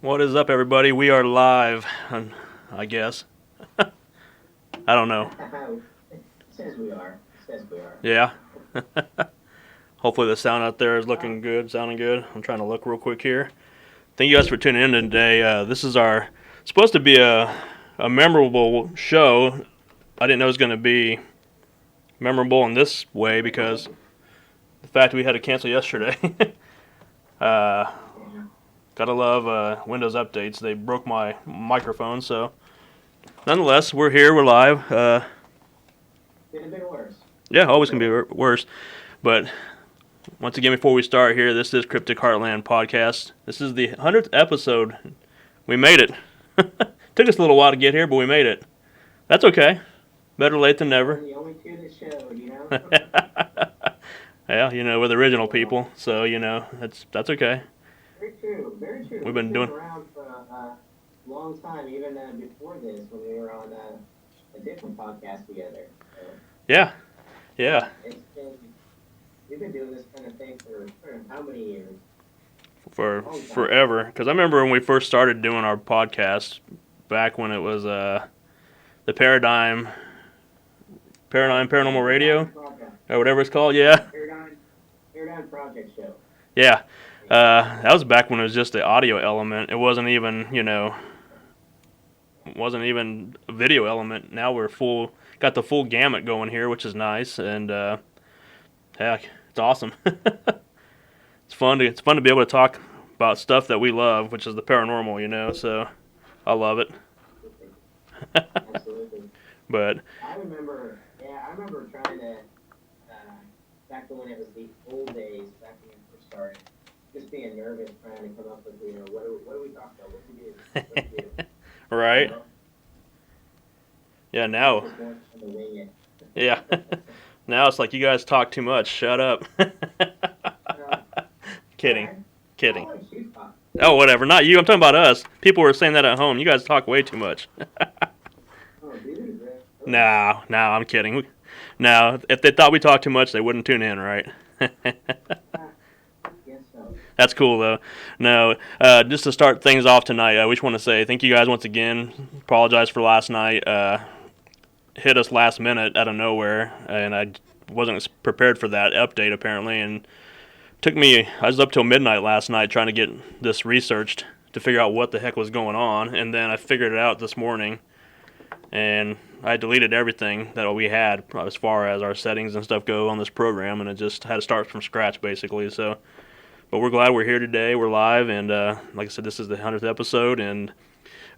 What is up, everybody? We are live, I guess. I don't know. Says we are. Says we are. Yeah. Hopefully the sound out there is looking good, sounding good. I'm trying to look real quick here. Thank you guys for tuning in today. This is our supposed to be a memorable show. I didn't know it was going to be memorable in this way because the fact we had to cancel yesterday. uh, Yeah. gotta love Windows updates. They broke my microphone, so nonetheless, we're here. We're live. Could have been worse. Yeah, always can be worse. But once again, before we start here, this is Cryptic Heartland Podcast. This is the 100th episode. We made it. Took us a little while to get here, but we made it. That's okay. Better late than never. We're the only two that showed, Yeah, we're the original people, so that's okay. Very true. Very true. We've been doing around for a long time, even before this, when we were on a different podcast together. So, yeah. We've been doing this kind of thing for how many years? For forever. Because I remember when we first started doing our podcast, back when it was the Paradigm Paranormal Radio, or whatever it's called. Yeah. Paradigm Project Show. Yeah. That was back when it was just the audio element. It wasn't even, a video element. Now we're got the full gamut going here, which is nice, and heck, it's awesome. It's fun to be able to talk about stuff that we love, which is the paranormal, so I love it. Absolutely. But I remember trying to, back when it was the old days, back when we first started, just being nervous trying to come up with, what do we talk about? What do we do? What do we do? right. Yeah, now. Just want to wing it. Yeah. Now it's like you guys talk too much. Shut up. Kidding. I'll let you talk. Oh, whatever. Not you. I'm talking about us. People were saying that at home. You guys talk way too much. Oh, dude. No, I'm kidding. No, if they thought we talked too much, they wouldn't tune in, right? Guess so. That's cool, though. No, just to start things off tonight, we just want to say thank you guys once again. Apologize for last night. Hit us last minute out of nowhere, and I wasn't prepared for that update, apparently, and I was up till midnight last night trying to get this researched to figure out what the heck was going on, and then I figured it out this morning, and I deleted everything that we had as far as our settings and stuff go on this program, and it just had to start from scratch, basically, so... But we're glad we're here today. We're live, and like I said, this is the 100th episode, and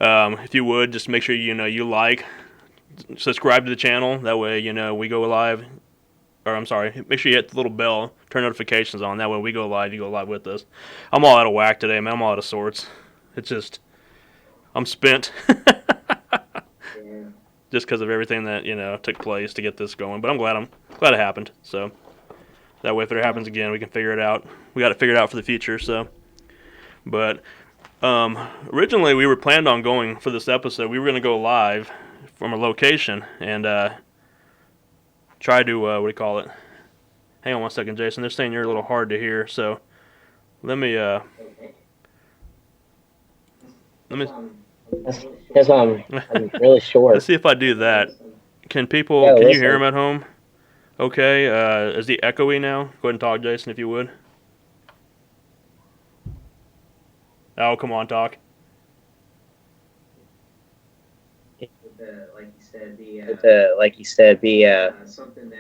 if you would, just make sure you like, subscribe to the channel, that way, we go live... Or I'm sorry, make sure you hit the little bell, turn notifications on. That way, we go live, you go live with us. I'm all out of whack today, man. I'm all out of sorts. It's just, I'm spent. Yeah. Just because of everything that took place to get this going. But I'm glad it happened. So that way, if it happens again, we can figure it out. We got to figure it out for the future. So, but originally we were planned on going for this episode. We were going to go live from a location and. Try to, what do you call it? Hang on one second, Jason. They're saying you're a little hard to hear, so let me, Okay. Because I'm really short. let's see if I do that. Can you hear him at home? Okay, is he echoey now? Go ahead and talk, Jason, if you would. Oh, come on, talk. Like you said, be something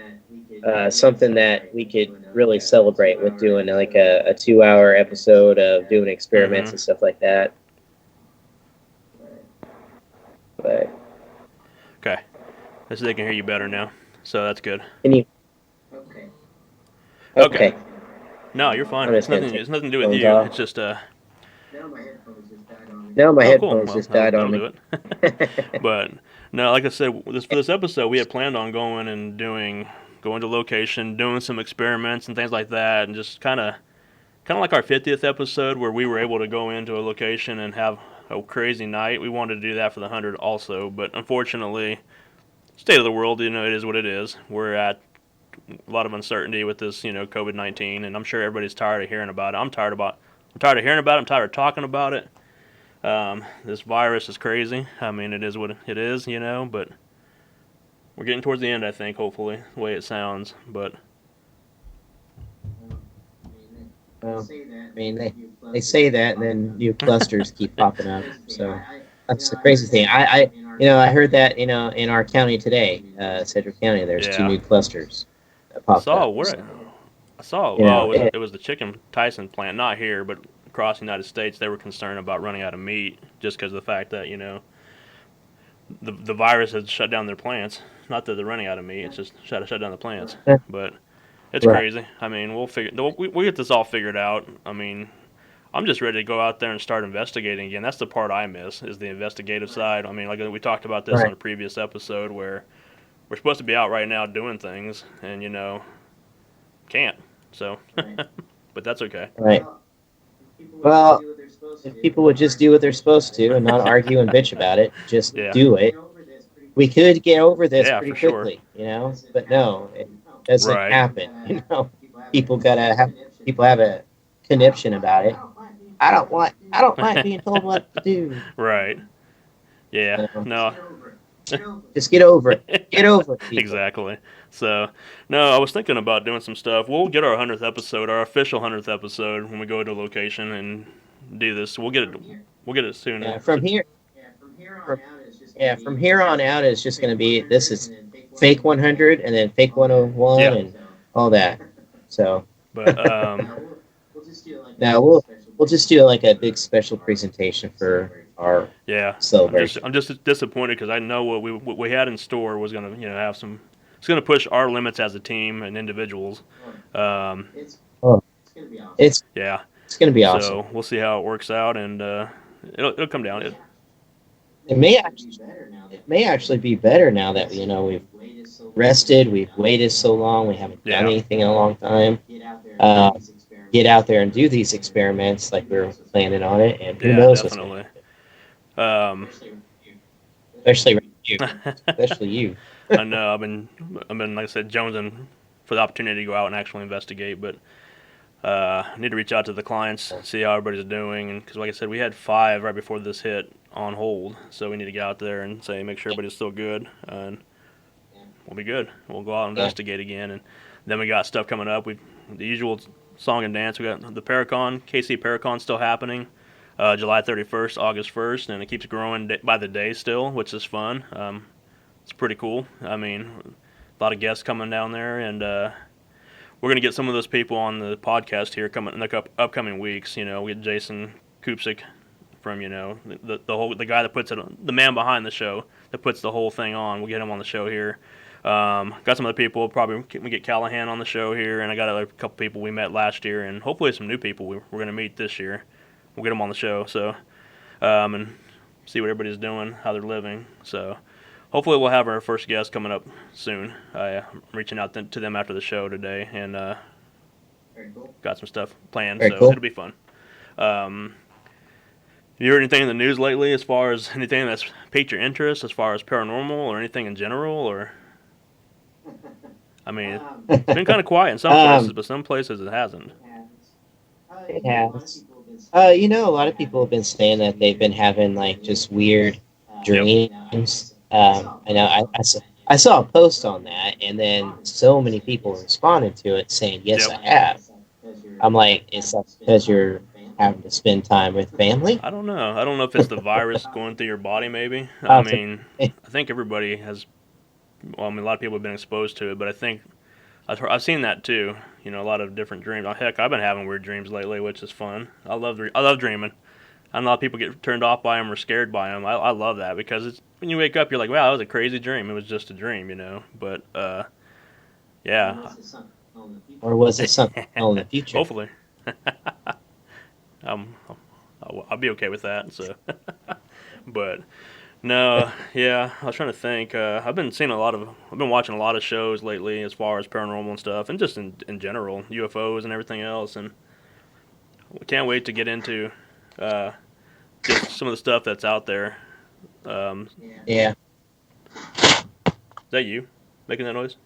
that we could really celebrate with doing like a 2-hour episode of doing experiments and stuff like that. But Okay. Let's see if they can hear you better now. So that's good. can you? Okay. Okay. No, you're fine. I'm It's just gonna nothing. take It's nothing to do with phones you. off. It's just Now my headphones just died on me. Now my Oh, headphones cool. just Well, died on that'll me. do it. But no, like I said, for this episode, we had planned on going to location, doing some experiments and things like that, and just kind of like our 50th episode where we were able to go into a location and have a crazy night. We wanted to do that for the 100 also, but unfortunately, state of the world, it is what it is. We're at a lot of uncertainty with this, COVID-19, and I'm sure everybody's tired of hearing about it. I'm tired of hearing about it. I'm tired of talking about it. This virus is crazy. I mean, it is what it is, but we're getting towards the end, I think, hopefully, the way it sounds. But Well, I mean, they say that, and then new clusters keep popping up. So that's the crazy thing. I heard that in our county today, Sedgwick County, there's 2 yeah, new clusters that I popped saw up. where So, I saw. you Well, know, it it, was the chicken Tyson plant, not here, but across the United States. They were concerned about running out of meat just because of the fact that the virus has shut down their plants. Not that they're running out of meat; it's just shut down the plants. eh, But it's right, crazy. I mean, we get this all figured out. I mean, I'm just ready to go out there and start investigating again. That's the part I miss is the investigative side. I mean, like we talked about this on right, a previous episode where we're supposed to be out right now doing things, and can't. So, but that's okay. right. Well, if people would just do what they're supposed to and not argue and bitch about it, just Yeah, do it, we could get over this yeah, pretty for sure. quickly, But no, it doesn't Right, happen. People gotta have people have a conniption about it. I don't like being told what to do. right. Yeah, You know? no, Just get over it. Get over it, people. exactly. So, no, I was thinking about doing some stuff. We'll get our 100th episode, our official 100th episode, when we go to location and do this. We'll get it. We'll get it soon. Yeah, So, from, from here on out, it's just gonna be this is fake 100 and then fake 101 yeah, and all that. So but now we'll just do like a big special presentation for our yeah, celebration. I'm just disappointed because I know what we had in store was gonna have some. It's gonna push our limits as a team and individuals. Um, Oh, it's yeah, it's gonna be awesome. so we'll see how it works out, and it'll come down. It may actually be better now that we've rested, we've waited so long, we haven't done Yeah, anything in a long time. Uh, get out there and do these experiments like we were planning on it, and who yeah, knows what's going to definitely. happen. Especially you, especially you. I know I've been like I said jonesing for the opportunity to go out and actually investigate, but I need to reach out to the clients, see how everybody's doing, and because like I said, we had 5 right before this hit on hold, so we need to get out there and make sure everybody's still good, and we'll be good. We'll go out and Yeah. investigate again, and then we got stuff coming up. We the usual song and dance. We got the Paracon, KC Paracon still happening, July 31st, August 1st, and it keeps growing by the day still, which is fun. It's pretty cool. I mean, a lot of guests coming down there, and we're gonna get some of those people on the podcast here coming in the upcoming weeks. We get Jason Kupsik from the guy that puts it on, the man behind the show that puts the whole thing on. We'll get him on the show here. Got some other people. Probably we get Callahan on the show here, and I got a couple people we met last year, and hopefully some new people we're going to meet this year. We'll get them on the show, so and see what everybody's doing, how they're living. So hopefully we'll have our first guest coming up soon. I'm reaching out to them after the show today, and got some stuff planned, Very so cool. it'll be fun. Have you heard anything in the news lately as far as anything that's piqued your interest as far as paranormal or anything in general, or? I mean, it's been kind of quiet in some places, but some places it hasn't. It has. A lot of people have been saying that they've been having like just weird Yep. dreams. I know I saw a post on that, and then so many people responded to it saying, "Yes, Yep. I have." I'm like, "Is that because you're having to spend time with family?" I don't know. I don't know if it's the virus going through your body, maybe. I Possibly. mean, I think everybody has. Well, I mean, a lot of people have been exposed to it, but I think I've seen that too. A lot of different dreams. Heck, I've been having weird dreams lately, which is fun. I love dreaming. I know a lot of people get turned off by them or scared by them. I love that because when you wake up, you're like, wow, that was a crazy dream. It was just a dream, But yeah, Or was it something in the future? hopefully, um, I'll be okay with that. So, but no, yeah, I was trying to think. I've been watching a lot of shows lately as far as paranormal and stuff, and just in general, UFOs and everything else, and we can't wait to get into just some of the stuff that's out there. Yeah. Is that you making that noise?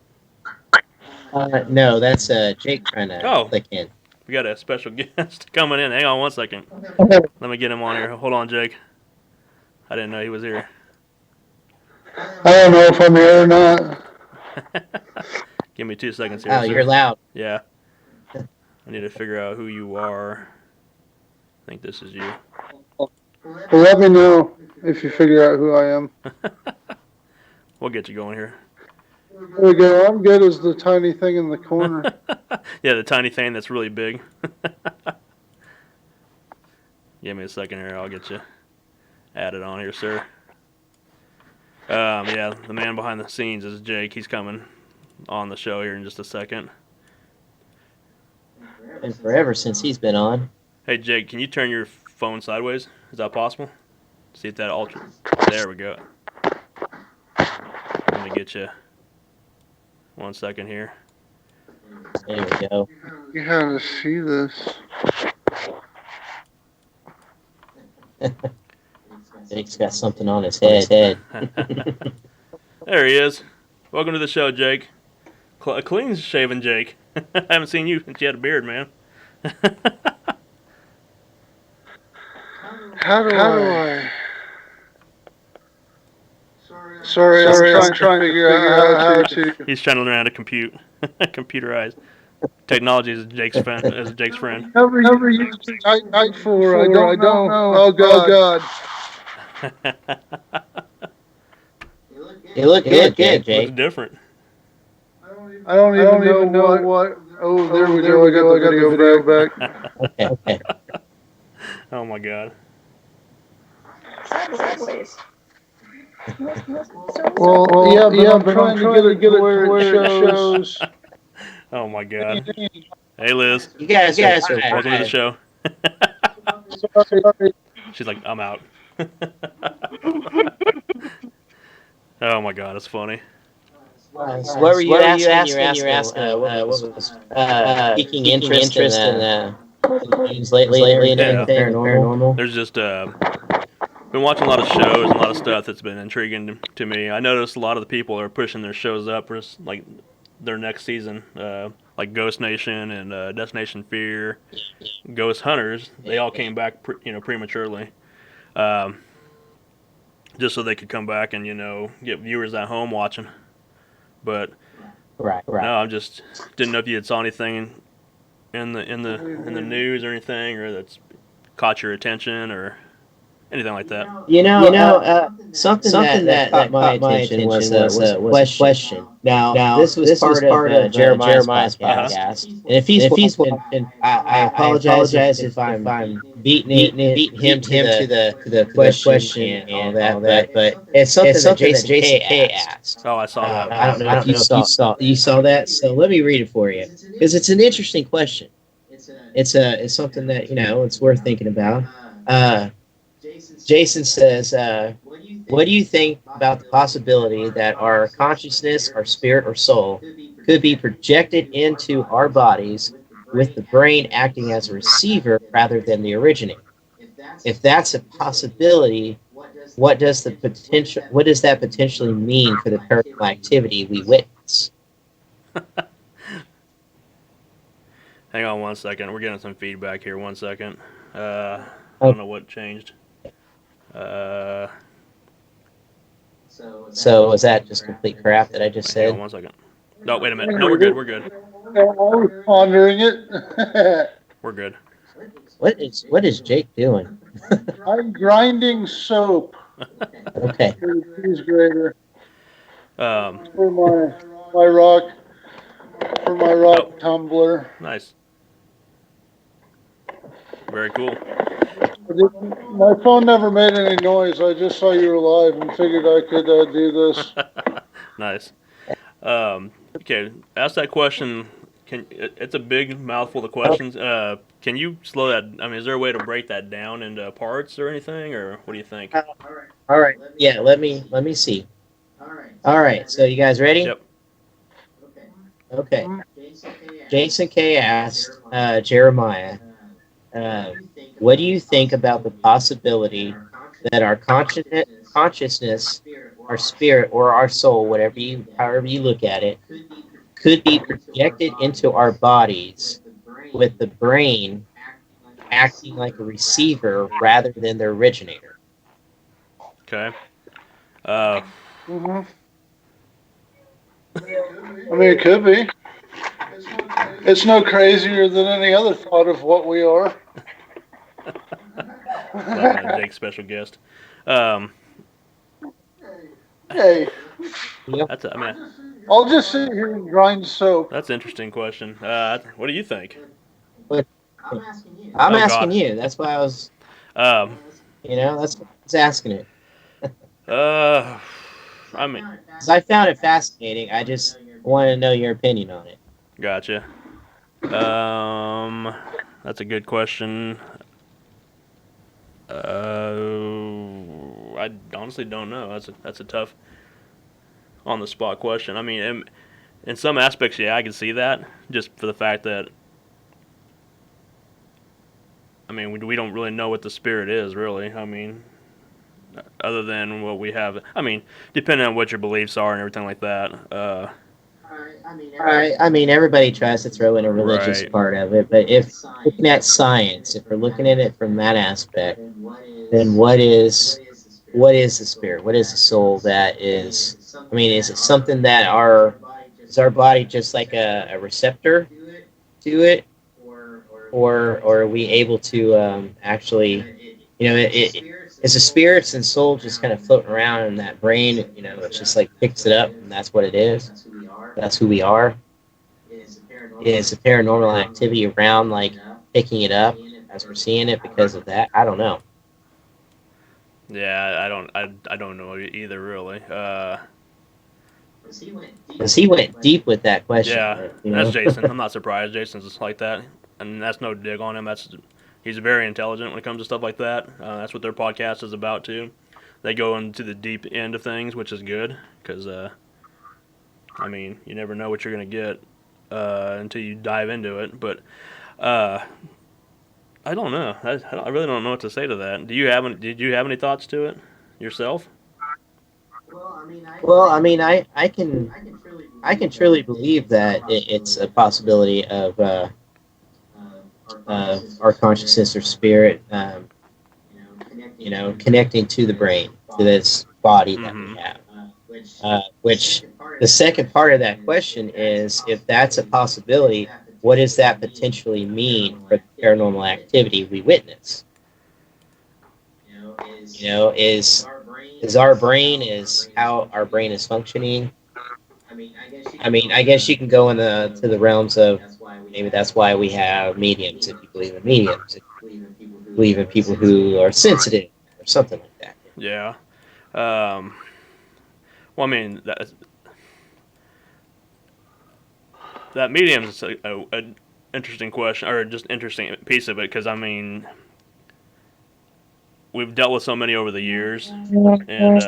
No, that's Jake trying to Oh. click in. We got a special guest coming in. Hang on one second. Let me get him on here. Hold on, Jake. I didn't know he was here. I don't know if I'm here or not. Give me 2 seconds here. Oh, sir. you're loud. Yeah. I need to figure out who you are. I think this is you. Well, let me know if you figure out who I am. We'll get you going here. There we go. I'm good as the tiny thing in the corner. Yeah, the tiny thing that's really big. Give me a second here. I'll get you added on here, sir. Yeah, the man behind the scenes is Jake. He's coming on the show here in just a second. And forever since he's been on. Hey, Jake, can you turn your phone sideways? Is that possible? See if that alters. There we go. Let me get you 1 second here. There we go. You have to see this. Jake's got something on his head. There he is. Welcome to the show, Jake. Clean shaven Jake. I haven't seen you since you had a beard, man. How do I? Sorry, I'm trying to figure out how to. He's trying to learn how to compute. Computerize. Technology is Jake's friend. Never used night for. I don't know. Oh God. You look good, Jake. Looks different. I don't even know what. Oh, there we go. I got the video back. Okay. Oh my God. Sideways. Well, yeah, I'm trying to get it where it shows. Oh my God. Hey, Liz. You guys are Welcome to the show. Sorry. She's like, I'm out. Oh my God, that's funny. What were you asking? What was piquing interest in news lately in paranormal? There's just been watching a lot of shows and a lot of stuff that's been intriguing to me. I noticed a lot of the people are pushing their shows up for like their next season, like Ghost Nation and Destination Fear, Ghost Hunters. They all came back, prematurely, just so they could come back and get viewers at home watching. But Right. no, I just didn't know if you had saw anything in the news or anything, or that's caught your attention or anything like that. Something that caught my attention was a question. Now this was part of Jeremiah's podcast, and if he's watching, I apologize if I'm beating him to the question and all that, but it's something that Jason K asked. Oh, I saw that. I don't know if you saw that. So let me read it for you because it's an interesting question. It's something that it's worth thinking about. Jason says, what do you think about the possibility that our consciousness, our spirit or soul could be projected into our bodies with the brain acting as a receiver rather than the originator? If that's a possibility, what does that potentially mean for the paranormal activity we witness? Hang on 1 second. We're getting some feedback here. 1 second. I don't know what changed. So was that just complete crap that I just Hang on said? 1 second. No, wait a minute. No, we're good. We're good. I was pondering it. We're good. What is Jake doing? I'm grinding soap Okay. for the cheese grater for my rock tumbler. Nice. Very cool. My phone never made any noise. I just saw you were live and figured I could do this. Nice. Okay, ask that question. It's a big mouthful of questions. Can you slow that? I mean, is there a way to break that down into parts or anything, or what do you think? All right. Yeah. Let me see. All right. So you guys ready? Yep. Okay. Jason K asked Jeremiah, what do you think about the possibility that our consciousness, our spirit, or our soul, however you look at it, could be projected into our bodies with the brain acting like a receiver rather than the originator. Okay. Uh, hmm I mean, it could be. It's no crazier than any other thought of what we are. laughing at Jake's special guest. Um, Hey, Yep. that's I mean I'll just sit here and grind soap. that's an interesting question. What do you think? But I'm asking you. I'm Oh asking God. you. That's why I was, Um, that's why I was asking it. uh, I mean, Because I found it fascinating. I just wanted to know your opinion on it. gotcha. Um, that's a good question. I honestly don't know. That's a tough on the spot question. I mean, in some aspects, yeah, I can see that just for the fact that I mean we don't really know what the spirit is really. I mean, other than what we have. I mean, depending on what your beliefs are and everything like that. All right. I mean, everybody tries to throw in a religious Right. part of it, but if looking at science, if we're looking at it from that aspect, then what is the spirit? What is the soul that is? I mean, is it something that is our body just like a receptor to it, or are we able to actually, is the spirits and soul just kind of floating around in that brain? It's just like picks it up, and that's what it is. That's who we are. Is the paranormal activity around like picking it up as we're seeing it because of that? I don't know. Yeah, I don't know either really. Because he went deep with that question. Yeah, You that's know. Jason. I'm not surprised. Jason's just like that, and that's no dig on him. He's very intelligent when it comes to stuff like that. That's what their podcast is about too. They go into the deep end of things, which is good because I mean you never know what you're gonna get until you dive into it. But uh, I don't know. I really don't know what to say to that. Did you have any thoughts to it yourself? Well, I mean, I can truly believe that it's a possibility of our consciousness or spirit, connecting to the brain, to this body that we Mm-hmm. have. Which the second part of that question is, if that's a possibility, what does that potentially mean for the paranormal activity we witness? Is our brain is how our brain is functioning? I mean, I guess you can go in the to the realms of maybe that's why we have mediums, if you believe in mediums, if you believe in people who are sensitive or something like that. Yeah. Um, well, I mean that medium is a interesting question or just interesting piece of it because I mean we've dealt with so many over the years, and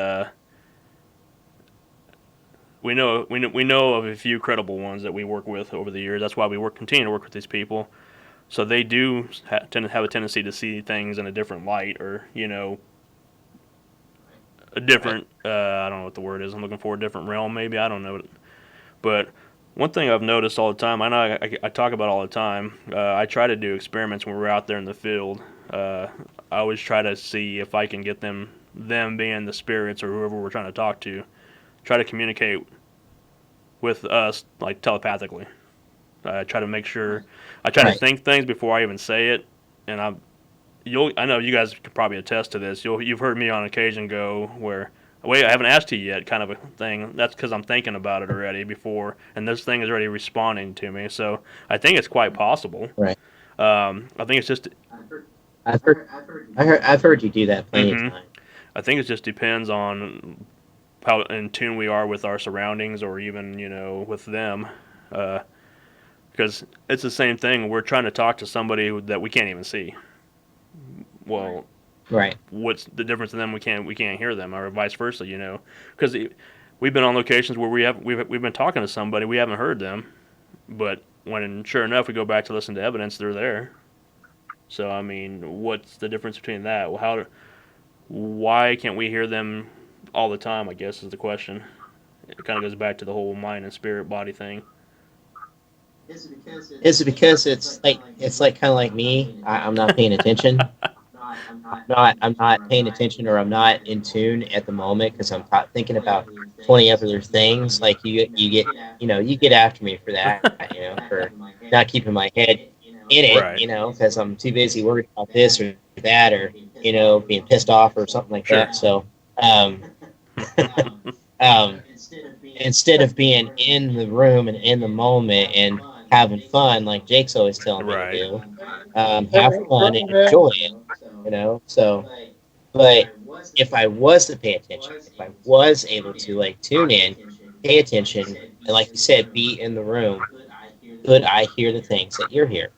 we know of a few credible ones that we work with over the years. That's why we continue to work with these people. So they do tend to have a tendency to see things in a different light, or a different I don't know what the word is. I'm looking for a different realm, maybe I don't know, but one thing I've noticed all the time, I know I talk about all the time. I try to do experiments when we're out there in the field. I always try to see if I can get them being the spirits or whoever we're trying to talk to, try to communicate with us like telepathically. I try to make sure I try to Right. think things before I even say it, and I know you guys could probably attest to this. You've heard me on occasion go where, wait, I haven't asked you yet, kind of a thing. That's because I'm thinking about it already before, and this thing is already responding to me. So I think it's quite possible. Right. I think it's just, I've heard you do that plenty of hmm times. I think it just depends on how in tune we are with our surroundings, or even with them. Because it's the same thing. We're trying to talk to somebody that we can't even see. Well, Right. what's the difference in them? We can't hear them, or vice versa. Because we've been on locations where we've been talking to somebody, we haven't heard them, but when sure enough we go back to listen to evidence, they're there. So I mean, what's the difference between that? Well, why can't we hear them all the time? I guess is the question. It kind of goes back to the whole mind and spirit body thing. Is it because it's like kind of like me? I'm not paying attention. I'm not paying attention, or I'm not in tune at the moment because I'm thinking about 20 other things. Like you get after me for that, for not keeping my head in it, Right. because I'm too busy worried about this or that, or being pissed off or something like Sure. that. So, um, um, instead of being in the room and in the moment and having fun, like Jake's always telling me to Right. do, have fun and Right, enjoy it, So, but if I was to pay attention, if I was able to like tune in, pay attention, and like you said, be in the room, could I hear the things that you're hearing?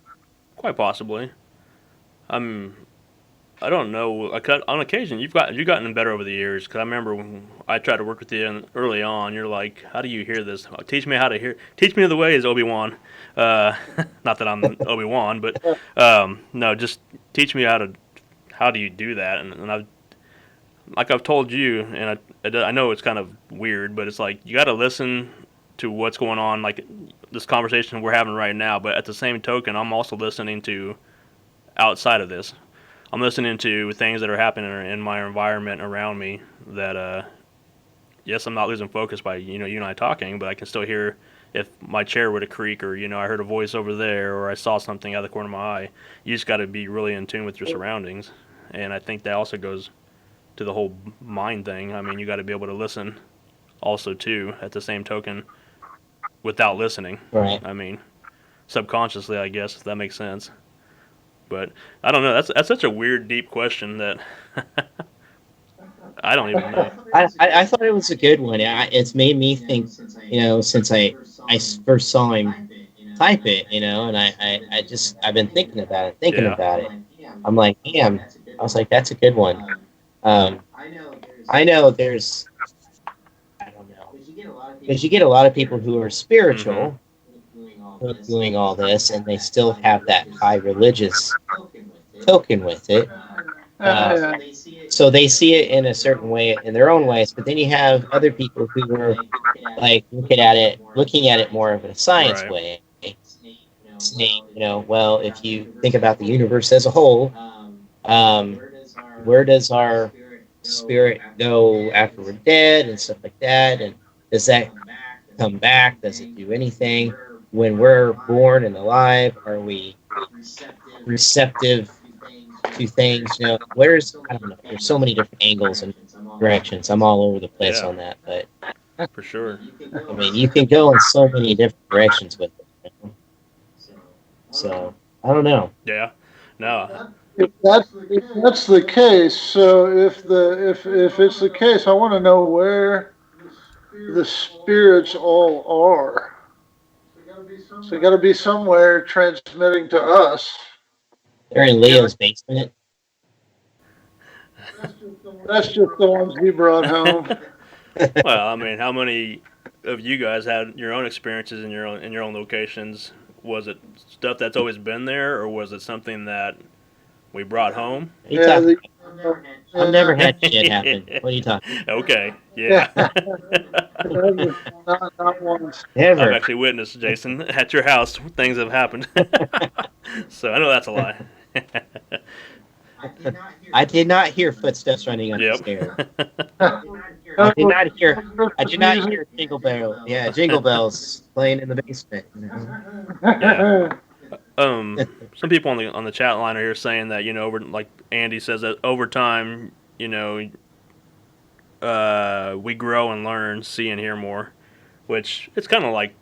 Quite possibly. I'm. I don't know. On occasion, you've gotten better over the years. Because I remember when I tried to work with you early on. You're like, "How do you hear this? Teach me how to hear. Teach me the ways, Obi Wan." Uh, not that I'm Obi Wan, but no, just teach me how do you do that? And I've told you, and I know it's kind of weird, but it's like you got to listen to what's going on, like this conversation we're having right now. But at the same token, I'm also listening to outside of this. I'm listening to things that are happening in my environment around me. That yes, I'm not losing focus by you and I talking, but I can still hear if my chair were to creak, or I heard a voice over there, or I saw something out of the corner of my eye. You just got to be really in tune with your surroundings, and I think that also goes to the whole mind thing. I mean, you got to be able to listen also too at the same token without listening. Right. I mean, subconsciously, I guess, if that makes sense. But I don't know. That's such a weird, deep question that I don't even know. I thought it was a good one. It's made me think, since I first saw him type it, and I've been thinking Yeah. about it. I'm like, damn. I was like, that's a good one. Um, I know there's, I don't know, because you get a lot of people who are Mm-hmm. spiritual who are doing all this, and they still have that high religious token with it. yeah. So they see it in a certain way, in their own ways. But then you have other people who are like looking at it more of a science Right. way, saying, well, if you think about the universe as a whole, um, where does our spirit go after we're dead and stuff like that? And does that come back? Does it do anything? When we're born and alive, are we receptive to things? I don't know. There's so many different angles and directions. I'm all over the place Yeah. on that, but For sure. I mean, you can go in so many different directions with it. So I don't know. Yeah. No. If that's the case, so if it's the case, I want to know where the spirits all are. So you got to be somewhere transmitting to us. They're in Leo's basement. That's just the ones he brought home. Well, I mean, how many of you guys had your own experiences in your own locations? Was it stuff that's always been there, or was it something that we brought home? What are you Yeah, talking the, about? I've never yeah, had shit happen. What are you talking Okay, yeah. yeah. Not once. about? I've Never. actually witnessed, Jason, at your house, things have happened. So I know that's a lie. I did not hear footsteps running up the Yep. stairs. I That did was not hear. I did Christmas not music. hear jingle bell. Yeah, jingle bells playing in the basement. Yeah. Some people on the chat line are here saying that over, like Andy says, that over time, we grow and learn, see and hear more, which it's kind of like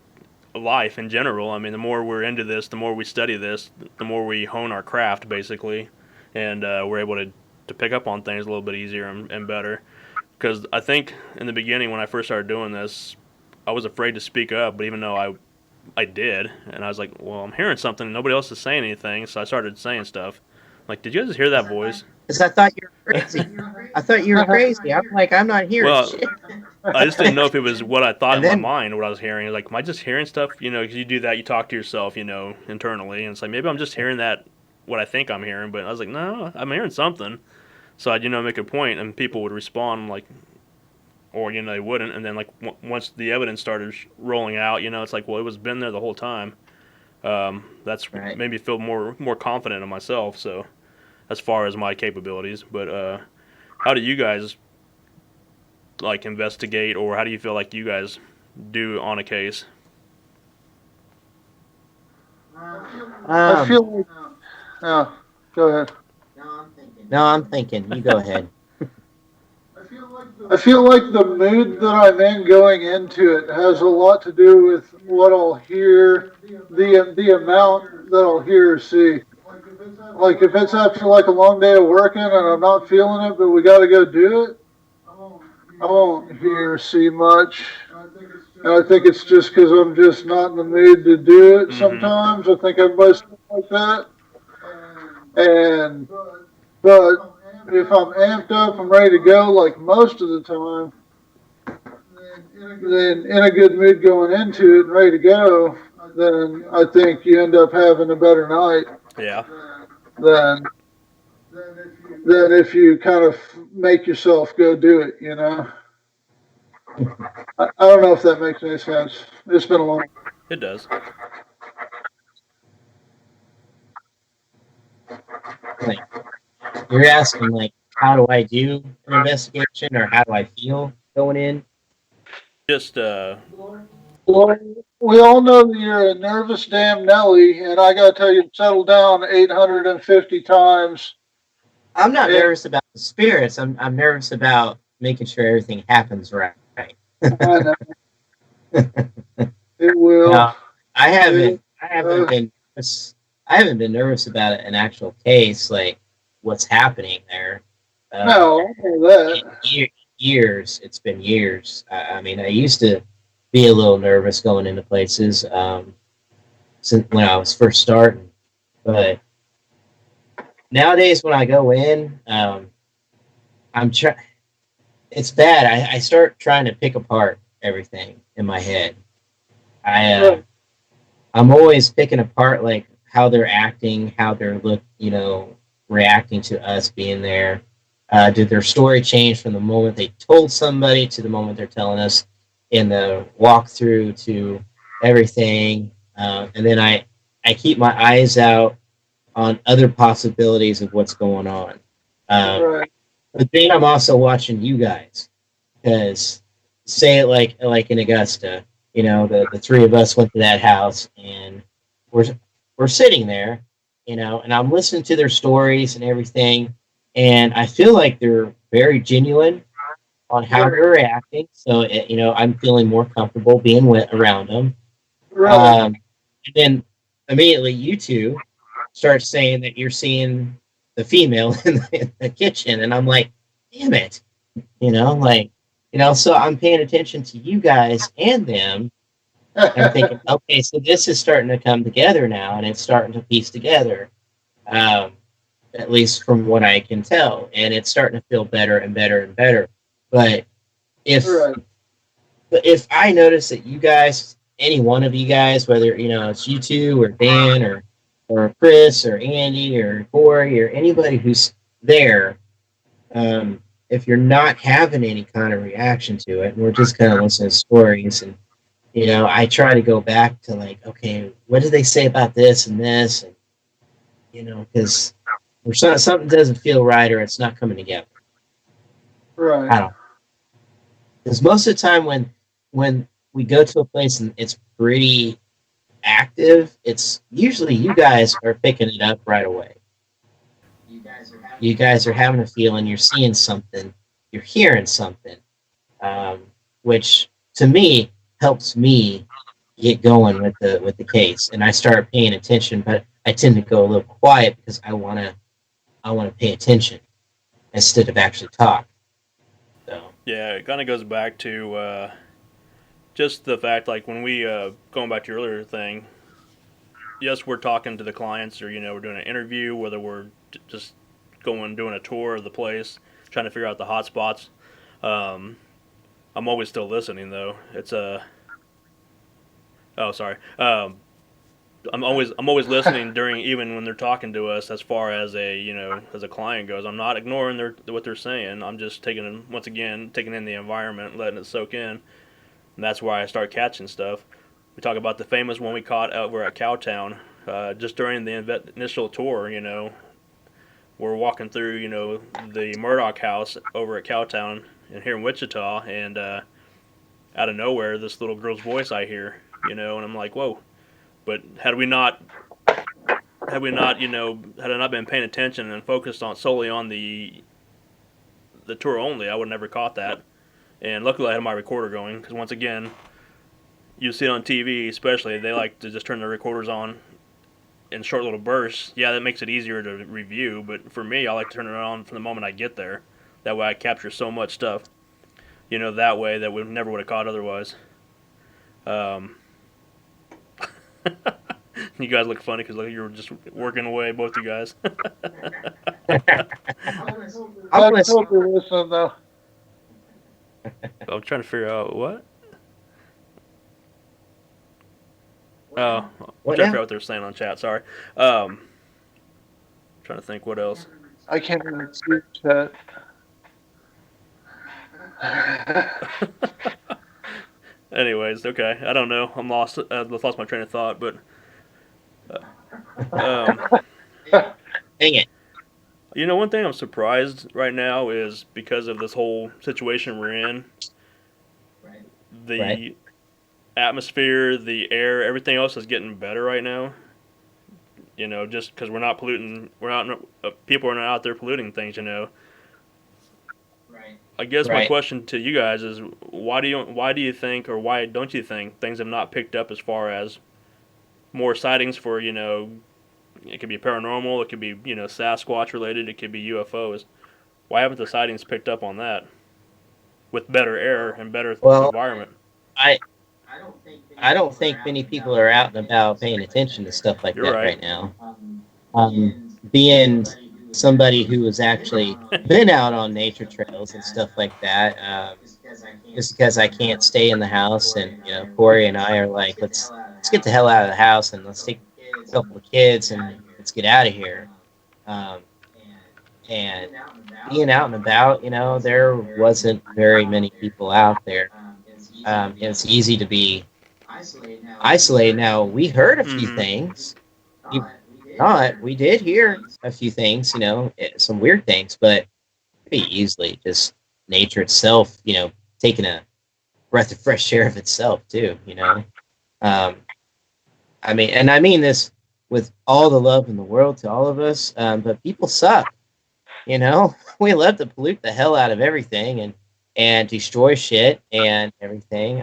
life in general. I mean, the more we're into this, the more we study this, the more we hone our craft, basically, and we're able to pick up on things a little bit easier and better. Because I think in the beginning, when I first started doing this, I was afraid to speak up, but even though I did, and I was like, well, I'm hearing something, and nobody else is saying anything, so I started saying stuff. Like, did you guys hear that voice? Because I thought you were crazy. I thought you were crazy. I'm like, I'm not hearing Well, shit. I just didn't know if it was what I thought And in my then, mind, what I was hearing. Like, am I just hearing stuff? Because you do that, you talk to yourself, internally, and it's like maybe I'm just hearing that what I think I'm hearing. But I was like, no, I'm hearing something. So I'd make a point, and people would respond like, or they wouldn't. And then like once the evidence started rolling out, it's like, well, it was been there the whole time. That's Right. made me feel more confident in myself. So as far as my capabilities, but how do you guys like investigate, or how do you feel like you guys do on a case? I Um, feel like, yeah, go ahead. no, I'm thinking. You go ahead. I feel like the mood that I'm in going into it has a lot to do with what I'll hear, the amount that I'll hear or see. Like if it's after like a long day of working and I'm not feeling it, but we got to go do it, I won't hear or see much. And I think it's just because I'm just not in the mood to do it. Mm-hmm. Sometimes I think everybody's like that, and but if I'm amped up, I'm ready to go. Like most of the time, then in a good mood going into it and ready to go, then I think you end up having a better night Yeah. than than if you kind of make yourself go do it. You know, I don't know if that makes any sense. It's been a long. It does. Like you're asking, like, how do I do an investigation, or how do I feel going in? Just Well, we all know that you're a nervous damn Nelly, and I got to tell you, settle down 850 times. I'm not And nervous about the spirits. I'm nervous about making sure everything happens right. I know it No, will. I It, haven't. I haven't been. I haven't been nervous about an actual case, like what's happening there. Um, no, I know that. years. It's been years. I mean, I used to be a little nervous going into places since when I was first starting, but nowadays when I go in, I'm trying. It's bad. I start trying to pick apart everything in my head. I Right, I'm always picking apart like how they're acting, how they're reacting to us being there. Did their story change from the moment they told somebody to the moment they're telling us in the walkthrough to everything? And then I keep my eyes out on other possibilities of what's going on. Um, right, but then I'm also watching you guys because say it like in Augusta, the three of us went to that house and we're we're sitting there, and I'm listening to their stories and everything, and I feel like they're very genuine on how right, they're reacting. So I'm feeling more comfortable being around them. right. And then immediately you two start saying that you're seeing the female in the kitchen, and I'm like, damn it, like, so I'm paying attention to you guys and them. And I'm thinking, okay, so this is starting to come together now, and it's starting to piece together, um, at least from what I can tell, and it's starting to feel better and better and better. But if Right, if I notice that you guys, any one of you guys, whether it's you two or Dan or Chris or Andy or Corey or anybody who's there, if you're not having any kind of reaction to it, and we're just kind of listening to stories, and I try to go back to like, okay, what did they say about this and this, and because something doesn't feel right or it's not coming together. right, I don't. Because most of the time when we go to a place and it's pretty active, it's usually you guys are picking it up right away. You guys are having a feeling, you're seeing something, you're hearing something, um, which to me helps me get going with the case, and I start paying attention. But I tend to go a little quiet because I want to pay attention instead of actually talk. So yeah, it kind of goes back to just the fact like when we going back to your earlier thing. Yes, we're talking to the clients, or we're doing an interview, whether we're just going doing a tour of the place, trying to figure out the hot spots. Um, I'm always still listening though. It's a oh sorry. I'm always listening during even when they're talking to us as far as as a client goes. I'm not ignoring what they're saying. I'm just taking in the environment, letting it soak in. And that's why I start catching stuff. we talk about the famous one we caught over at Cowtown, just during the initial tour. We're walking through, the Murdoch house over at Cowtown and here in Wichita, and out of nowhere, this little girl's voice I hear, and I'm like, whoa. But had I not been paying attention and focused on solely on the tour only, I would have never caught that. And luckily, I had my recorder going, because once again, you see it on TV, especially, they like to just turn their recorders on in short little bursts. Yeah, that makes it easier to review, but for me, I like to turn it on from the moment I get there. That way I capture so much stuff, that way that we never would have caught otherwise. You guys look funny because you were just working away, both you guys. I'm totally listening, though. I'm trying to figure out what? Oh, I'm trying to figure out what they're saying on chat. Sorry. Trying to think what else. I can't even see chat. Anyways, okay. I don't know. I'm lost. I've lost my train of thought, but. Dang it. One thing I'm surprised right now is because of this whole situation we're in, the atmosphere, the air, everything else is getting better right now. Just because we're not polluting, people are not out there polluting things. I guess my question to you guys is, why do you think, or why don't you think things have not picked up as far as more sightings for, it could be paranormal, it could be, Sasquatch related, it could be UFOs. Why haven't the sightings picked up on that with better air and better environment? I don't think many people are out and about paying attention to stuff like that right now. Being somebody who has actually been out on nature trails and stuff like that, just because I can't stay in the house, and Corey and I are like, let's get the hell out of the house and let's take a couple of kids and let's get out of here. And being out and about, there wasn't very many people out there. It's easy to be isolated. Now, we heard a few things. We did hear a few things, some weird things, but pretty easily just nature itself, taking a breath of fresh air of itself too, I mean this with all the love in the world to all of us, but people suck, we love to pollute the hell out of everything and destroy shit and everything.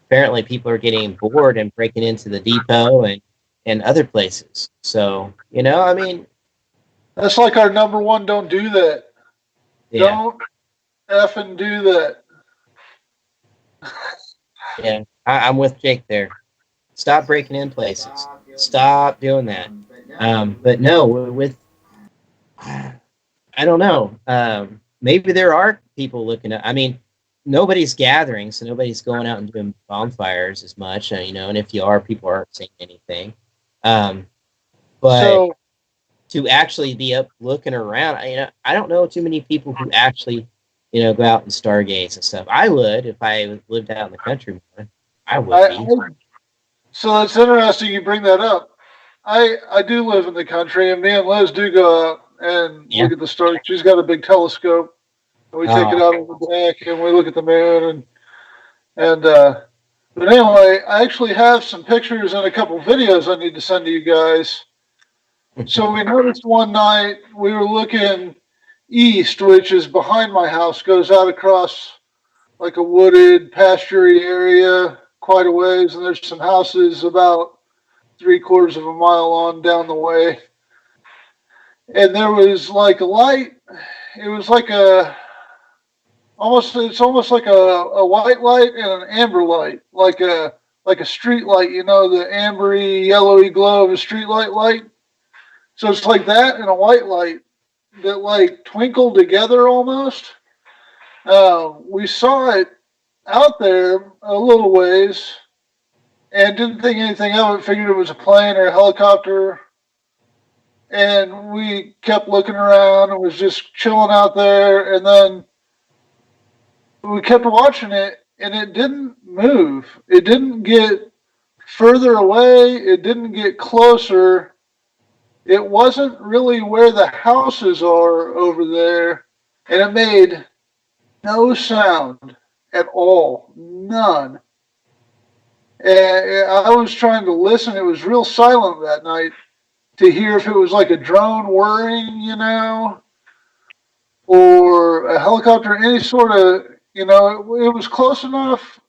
Apparently people are getting bored and breaking into the depot and other places. So, that's like our number one, don't do that. Yeah. Don't effing do that. Yeah, I'm with Jake there. Stop breaking in places. Stop doing that. But no, I don't know. Maybe there are people looking at, nobody's gathering, so nobody's going out and doing bonfires as much, and if you are, people aren't saying anything. But to actually be up looking around, I don't know too many people who actually, go out and stargaze and stuff. I would if I lived out in the country more. I would. So it's interesting you bring that up. I do live in the country, and me and Liz do go out and look at the stars. She's got a big telescope. We take it out on the deck and we look at the moon but anyway, I actually have some pictures and a couple videos I need to send to you guys. So we noticed one night we were looking east, which is behind my house, goes out across like a wooded pasture area quite a ways, and there's some houses about 3/4 of a mile on down the way. And there was like a light. It was like it's almost like a white light and an amber light, like a street light, the ambery, yellowy glow of a street light. So it's like that and a white light that like twinkle together almost. We saw it out there a little ways and didn't think anything of it, figured it was a plane or a helicopter. And we kept looking around and was just chilling out there. And then we kept watching it, and it didn't move. It didn't get further away. It didn't get closer. It wasn't really where the houses are over there, and it made no sound at all, none. And I was trying to listen. It was real silent that night to hear if it was like a drone whirring, you know, or a helicopter, any sort of, you know, it was close enough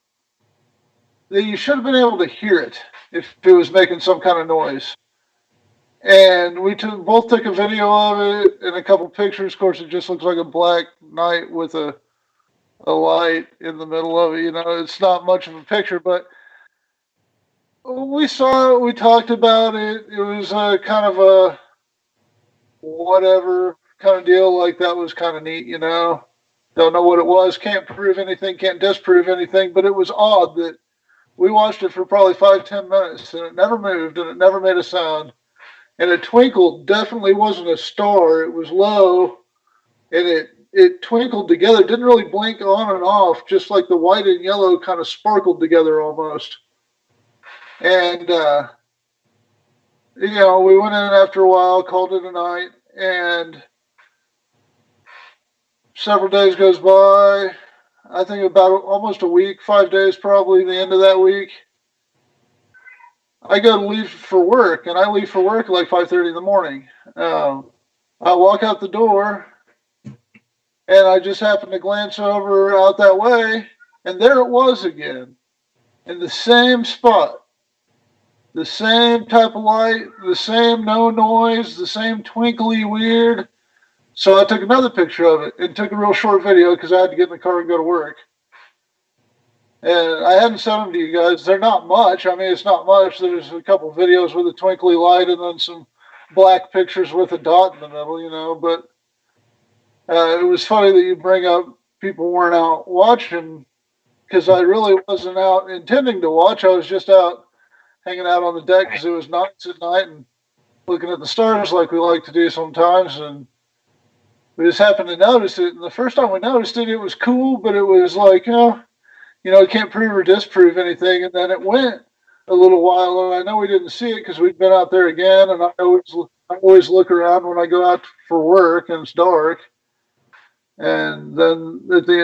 that you should have been able to hear it if it was making some kind of noise. And we both took a video of it and a couple pictures. Of course, it just looks like a black night with a light in the middle of it. You know, it's not much of a picture, but we saw it. We talked about it. It was kind of a whatever kind of deal. Like, that was kind of neat, you know. Don't know what it was. Can't prove anything. Can't disprove anything. But it was odd that we watched it for probably 5-10 minutes, and it never moved, and it never made a sound. And it twinkled. Definitely wasn't a star. It was low, and it twinkled together. Didn't really blink on and off, just like the white and yellow kind of sparkled together almost. And, you know, we went in after a while, called it a night, and several days goes by. I think about almost a week, 5 days probably, the end of that week. I go to leave for work, and I leave for work at like 5:30 in the morning. I walk out the door, and I just happen to glance over out that way, and there it was again, in the same spot. The same type of light, the same no noise, the same twinkly weird. So I took another picture of it and took a real short video because I had to get in the car and go to work. And I hadn't sent them to you guys. They're not much. I mean, it's not much. There's a couple of videos with a twinkly light and then some black pictures with a dot in the middle, you know. But it was funny that you bring up people weren't out watching, because I really wasn't out intending to watch. I was just out hanging out on the deck because it was nights at night and looking at the stars like we like to do sometimes. And we just happened to notice it. And the first time we noticed it, it was cool, but it was like, you know, can't prove or disprove anything. And then it went a little while, and I know we didn't see it because we'd been out there again. And I always look around when I go out for work and it's dark. And then at the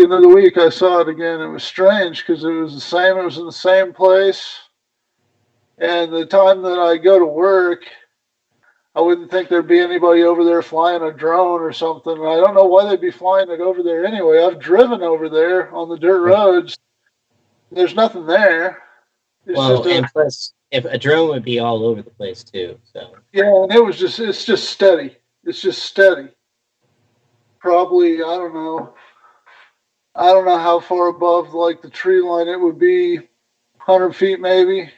end of the week, I saw it again. It was strange because it was the same. It was in the same place. And the time that I go to work, I wouldn't think there'd be anybody over there flying a drone or something. And I don't know why they'd be flying it over there anyway. I've driven over there on the dirt roads. There's nothing there. It's and plus, if a drone would be all over the place too. So yeah, and it's just steady. It's just steady. Probably, I don't know how far above like the tree line it would be. 100 feet maybe.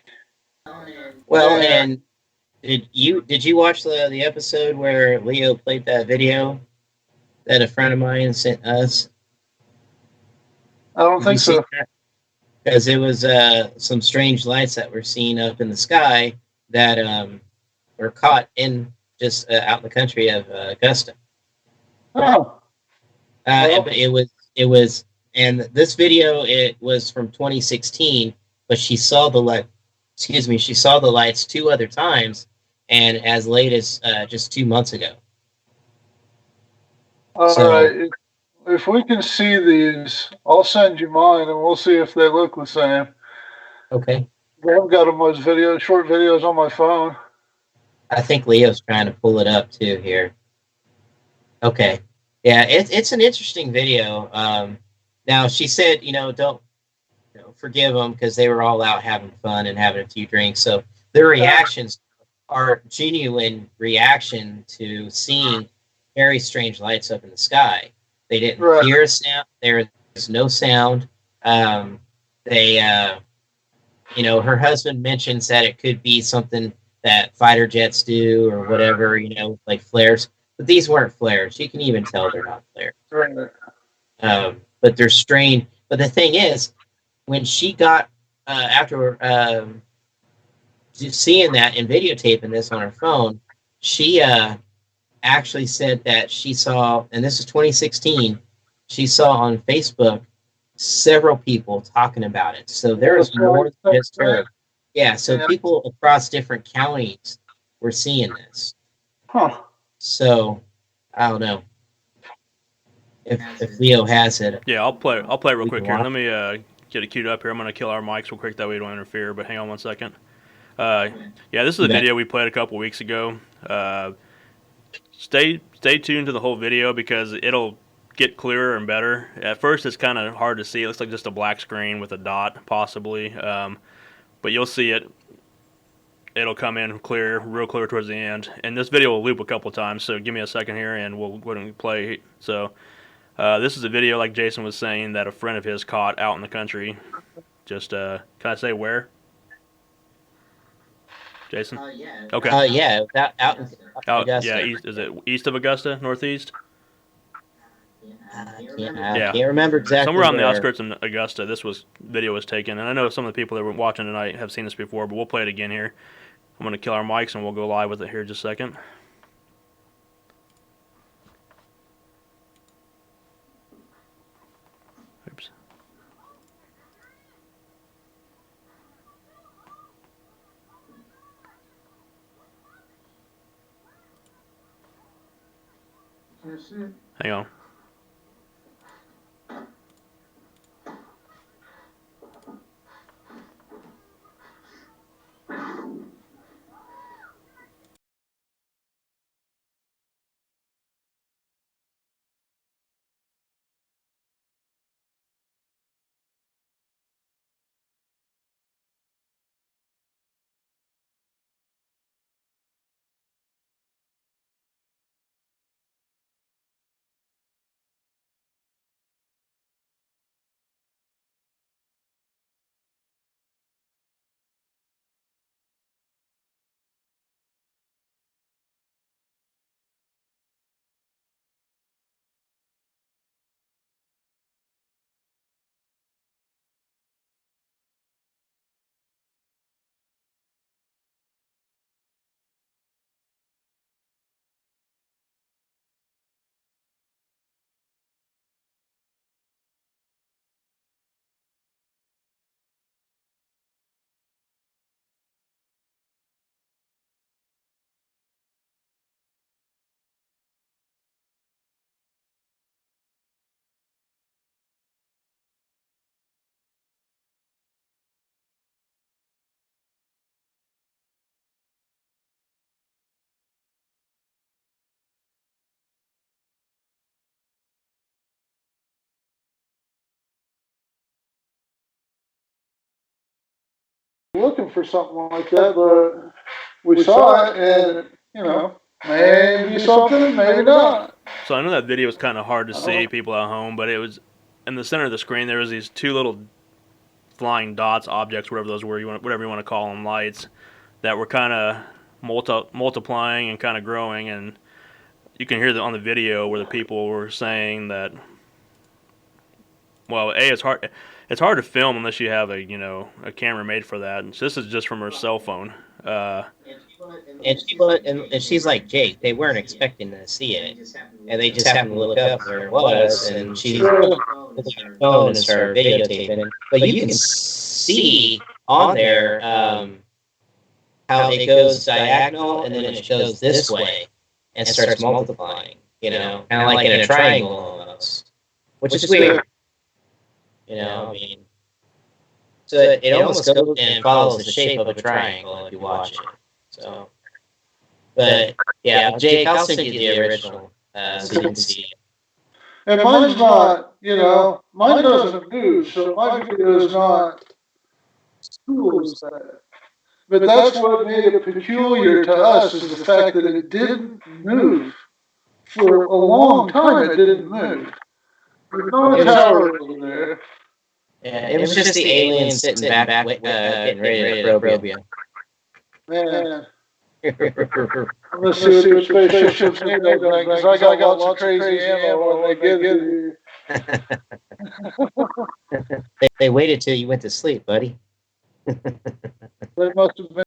Well, and did you watch the episode where Leo played that video that a friend of mine sent us? I don't think so. Because it was some strange lights that were seen up in the sky that were caught in just out in the country of Augusta. Oh. It was, and this video, it was from 2016, but she saw the light. Excuse me, she saw the lights 2 other times, and as late as just 2 months ago. All right. If we can see these, I'll send you mine, and we'll see if they look the same. Okay. I've got them as short videos on my phone. I think Leo's trying to pull it up too here. Okay. Yeah, it's an interesting video. Now she said, don't forgive them because they were all out having fun and having a few drinks. So their reactions are genuine reaction to seeing very strange lights up in the sky. They didn't hear a sound. There was no sound. Her husband mentions that it could be something that fighter jets do or whatever, like flares. But these weren't flares. You can even tell they're not flares. But they're strange. But the thing is, when she got, after seeing that and videotaping this on her phone, she actually said that she saw, and this is 2016, she saw on Facebook several people talking about it. So there is more than just her. Yeah, so people across different counties were seeing this. Huh. So I don't know if Leo has it. Yeah, I'll play real We quick can here. watch. Let me get it queued up here. I'm gonna kill our mics real quick that way we don't interfere. But hang on one second. Yeah, this is a You bet. video we played a couple weeks ago. Stay tuned to the whole video because it'll get clearer and better. At first, it's kind of hard to see. It looks like just a black screen with a dot, possibly. But you'll see it. It'll come in clear, real clear towards the end. And this video will loop a couple times. So give me a second here, and we'll go ahead and play. So this is a video, like Jason was saying, that a friend of his caught out in the country. Just can I say where? Jason? Yeah. Okay. Yeah, out in Augusta. Yeah, east, is it east of Augusta, northeast? I Yeah. can't remember exactly. Somewhere on the where. outskirts of Augusta, video was taken, and I know some of the people that were watching tonight have seen this before, but we'll play it again here. I'm going to kill our mics, and we'll go live with it here in just a second. Oops. Hang on. Looking for something like that, but we saw it, and maybe something, maybe not. So I know that video was kind of hard to see, people at home, but it was in the center of the screen. There was these two little flying dots, objects, whatever those were, whatever you want to call them, lights, that were kind of multiplying and kind of growing. And you can hear on the video where the people were saying that, well, it's hard to film unless you have a camera made for that. And so this is just from her cell phone. And she's like Jake. They weren't expecting to see it, and they just happened to look up where it was, and she looked at her phone and started videotaping. But you can see on there how it goes diagonal, and then it goes this way and starts multiplying. Kind of like in a triangle almost, which is weird. I mean, so it almost goes and follows the shape of a triangle if you watch it. So, but yeah, Jake, I'll send you the original so you can see it. And mine's not, mine doesn't move, so my video is not as cool as that. But that's what made it peculiar to us is the fact that it didn't move. For a long time, it didn't move. There's no tower over there. Yeah, it was just the aliens sitting back getting ready to probe you. Man. Let's see what spaceships need because I got lots of crazy ammo when they get here. They waited till you went to sleep, buddy. They must have been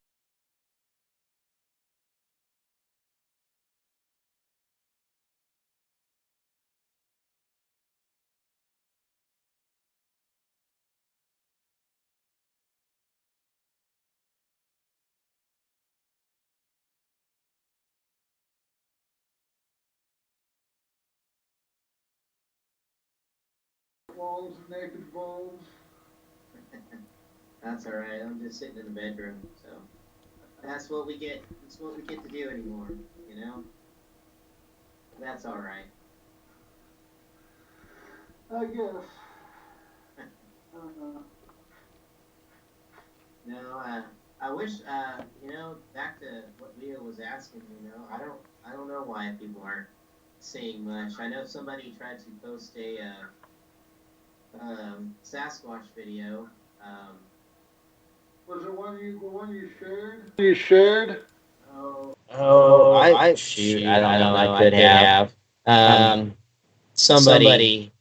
walls and naked bulbs. That's all right. I'm just sitting in the bedroom, so that's what we get. That's what we get to do anymore. You know. That's all right. I guess. Uh, No, I wish, back to what Leo was asking, I don't know why people aren't saying much. I know somebody tried to post a Sasquatch video. Was it the one you shared? You shared? Oh, I shoot. I don't know. I could have. Somebody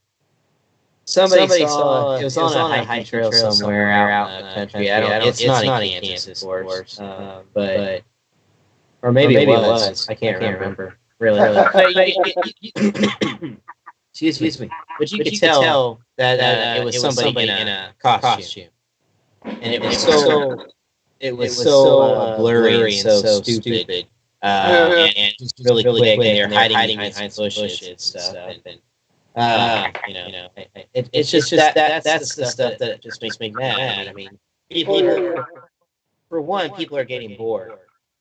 saw it was on a hiking trail somewhere out in the country. I don't. It's not in Kansas, of course. But or maybe it was. I can't remember. Really. Excuse me. But you could tell that it was somebody in a costume, and it was so blurry and so stupid. And just really quick, and they're hiding behind some bushes and stuff. And it's just that's the stuff that just makes me mad. I mean, people for one, people are getting bored.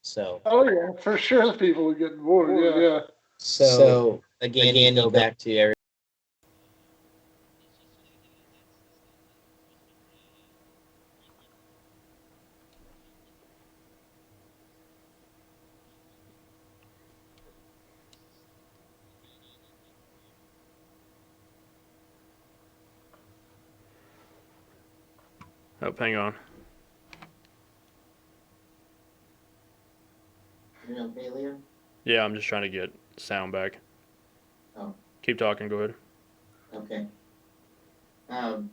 So Oh yeah, for sure people are getting bored. Yeah. so again, you go back to every. Oh, hang on. you okay, Leo? Yeah, I'm just trying to get sound back. Oh, Keep talking. Go ahead. okay. Um,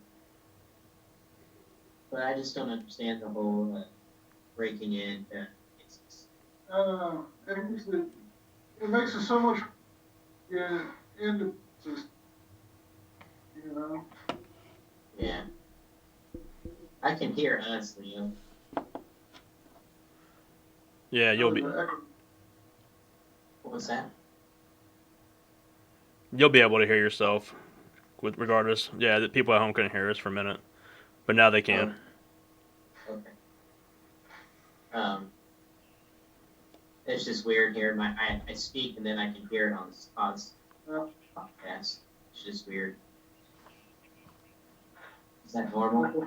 but I just don't understand the whole breaking in. It makes it so much. Yeah, into just Yeah. I can hear us, Leo. Yeah, you'll be What was that? able to hear yourself, with regardless. Yeah, the people at home couldn't hear us for a minute, but now they can. Okay. It's just weird here. I speak and then I can hear it on this podcast. It's just weird. Is that normal?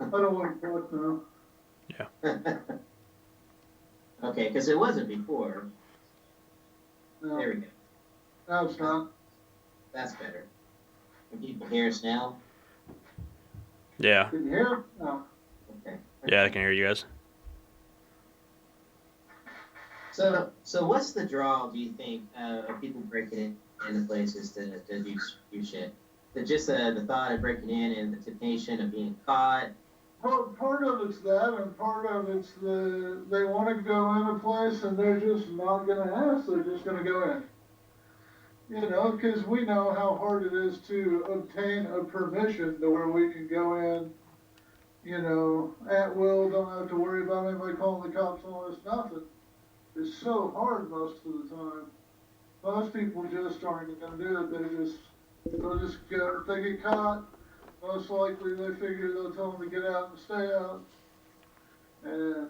I don't want to talk now. Yeah. Okay, because it wasn't before. No, There we go. now it's not. That's better. Can people hear us now? Yeah. Can you hear? No. Okay. Yeah, I can hear you guys. So what's the draw, do you think, of people breaking into places to do shit? Just the thought of breaking in and the temptation of being caught. Part of it's that, and part of it's they want to go in a place and they're just not going to ask. They're just going to go in. Because we know how hard it is to obtain a permission to where we can go in, at will, don't have to worry about anybody calling the cops on us, nothing. It's so hard most of the time. Most people just aren't going to do it. They'll just go. If they get caught, most likely they figure they'll tell them to get out and stay out. And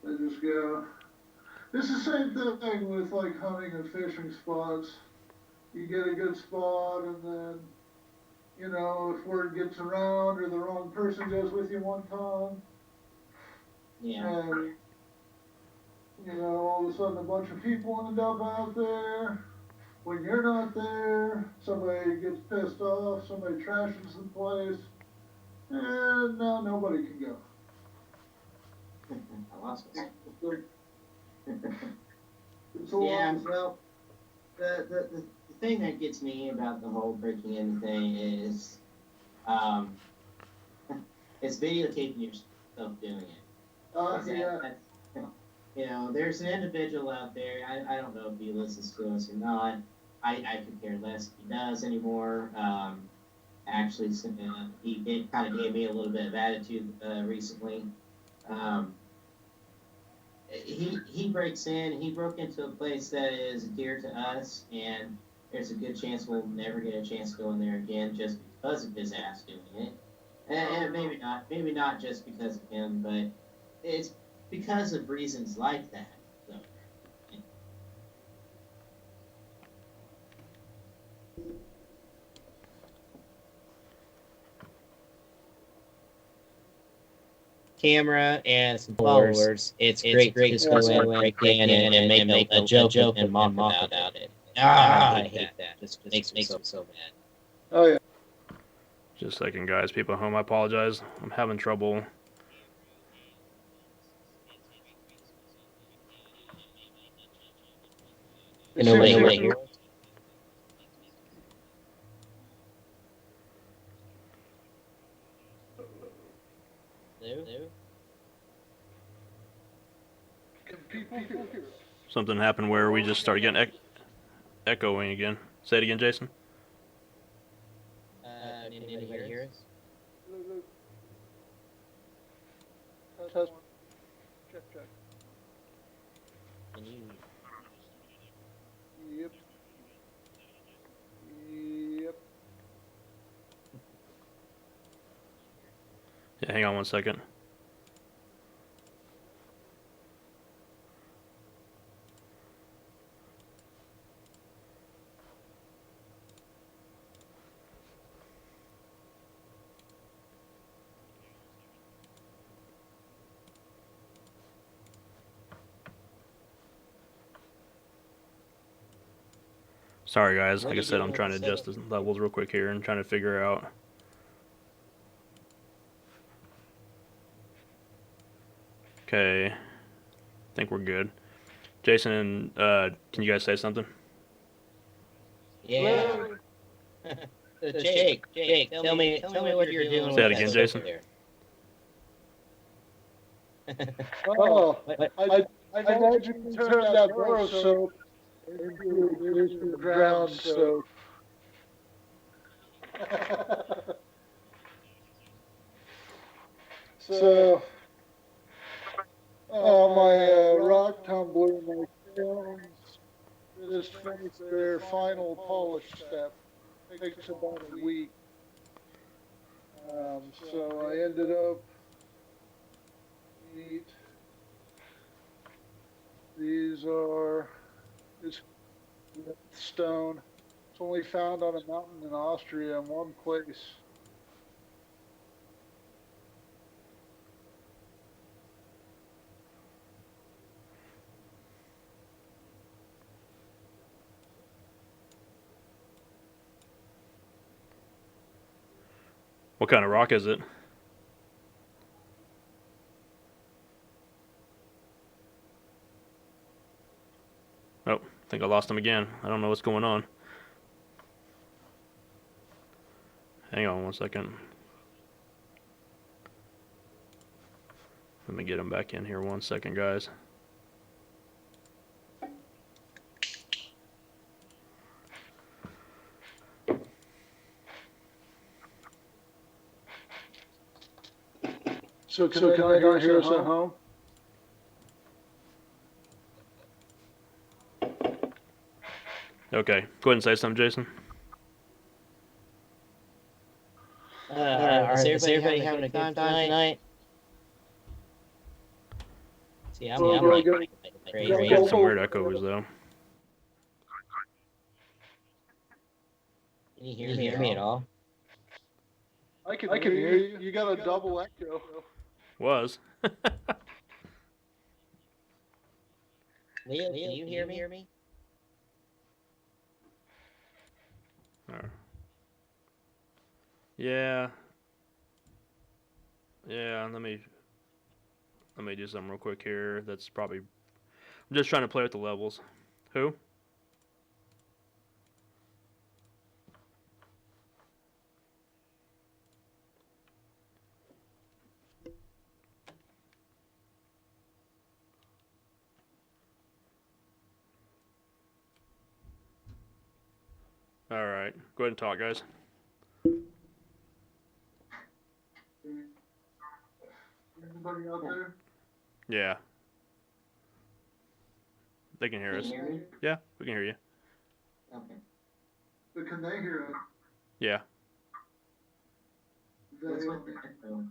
they just go. It's the same thing with like hunting and fishing spots. You get a good spot and then, if word gets around or the wrong person goes with you one time. Yeah. And, all of a sudden a bunch of people end up out there. When you're not there, somebody gets pissed off, somebody trashes the place, and now nobody can go. I lost myself. Yeah, well, the thing that gets me about the whole breaking in thing is, it's videotaping yourself doing it. There's an individual out there. I don't know if he listens to us or not. I could care less if he does anymore. Actually, he kind of gave me a little bit of attitude recently. He breaks in. He broke into a place that is dear to us, and there's a good chance we'll never get a chance to go in there again just because of his ass doing it. And maybe not just because of him, but it's because of reasons like that. So, camera and some followers, it's great to just go in right in and make a joke and mock about it. I hate that. Just makes me so mad. Oh yeah. Just a second, guys. People at home, I apologize. I'm having trouble. And nobody hears. Hello? Can people hear us? Something happened where we just started getting echoing again. Say it again, Jason. Can anybody hear us? Test. Check. Can you? Yep. Yeah, hang on one second. Sorry, guys. Like I said, I'm trying to adjust the levels real quick here and trying to figure out. Okay. I think we're good. Jason, can you guys say something? Yeah. So Jake, tell me what you're doing. Say that again, Jason. Oh, I magically turned that bar soap into ground soap. So, my rock tumbler, my films just finished their final polish step. Takes about a week. So I ended up neat. These are it's stone. It's only found on a mountain in Austria in one place. What kind of rock is it? Oh, I think I lost him again. I don't know what's going on. Hang on one second. Let me get him back in here 1 second, guys. So can they not hear us at home? Okay, go ahead and say something, Jason. Is everybody having a good time tonight? See, I'm like crazy. Getting some weird echoes though. Can you hear me at all? I can hear you. You got a double echo. Was. Leo, can you hear me? Yeah. Let me do something real quick here. That's probably. I'm just trying to play with the levels. Who? All right, go ahead and talk, guys. Anybody out there? Yeah. They can hear us. Can you hear me? Yeah, we can hear you. Okay. But can they hear it? Yeah. What's with the echo?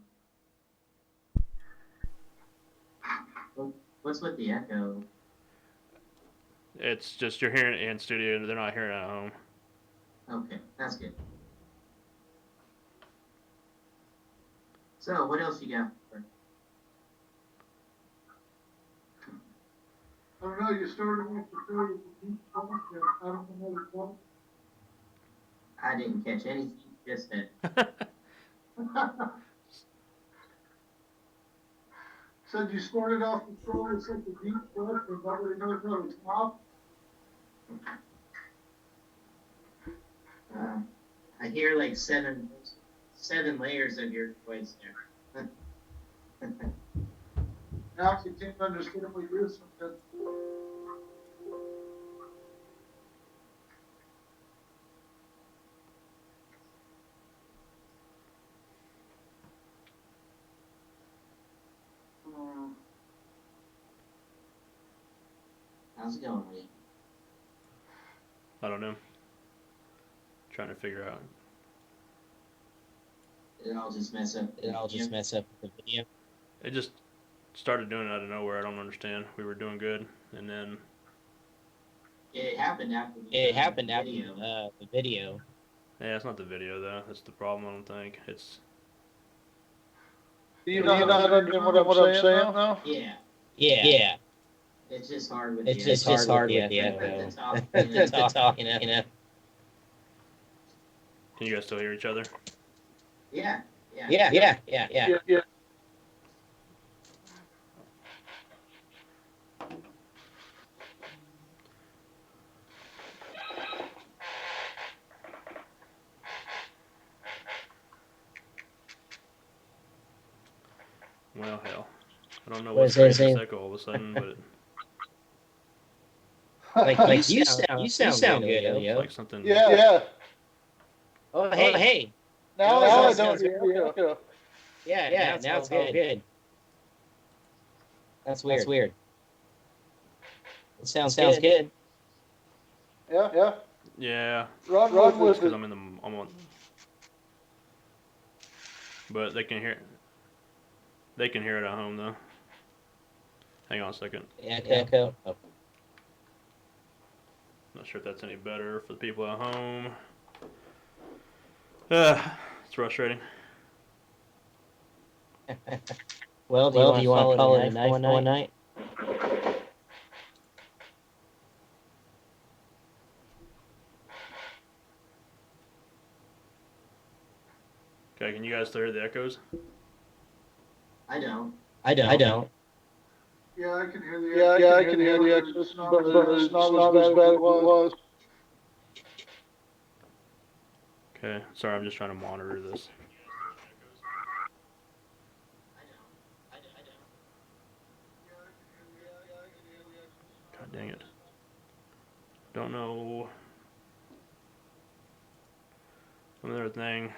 What's with the echo? It's just you're hearing it in studio. They're not hearing it at home. Okay, that's good. So, what else you got? I don't know. You started off the story with the deep question. I don't know what. I didn't catch anything you just said. Said you started off the story with such a deep question. Nobody knows how to stop. I hear like seven layers of your voice there. Now you can't understand what you're saying. How's it going, Lee? I don't know. Trying to figure out. Did it all just mess up? the video. It just started doing it out of nowhere. I don't understand. We were doing good, and then It happened after the video. yeah, it's not the video though. That's the problem. I don't think it's. Do you not understand what I'm saying now? Yeah. Yeah. It's just hard with It's the just echo. hard with the echo. The talk, you know. Can you guys still hear each other? Yeah. Yeah. Well, hell, I don't know What what's is it creating this saying? echo all of a sudden, but Like you sound good, it's Elio. like something. Yeah. Oh hey. Now I don't hear you. Yeah. Now it's all good. That's weird. It sounds good. Yeah. Yeah, Run with because it. I'm on. But they can hear. They can hear it at home though. Hang on a second. Echo. Oh. Not sure if that's any better for the people at home. It's frustrating. Well, do you want to call it a night for one night? Okay, can you guys still hear the echoes? I don't. I don't. Yeah, I can hear the echoes, but it's not as bad as it was. Okay, sorry, I'm just trying to monitor this. God dang it. Don't know. Another thing.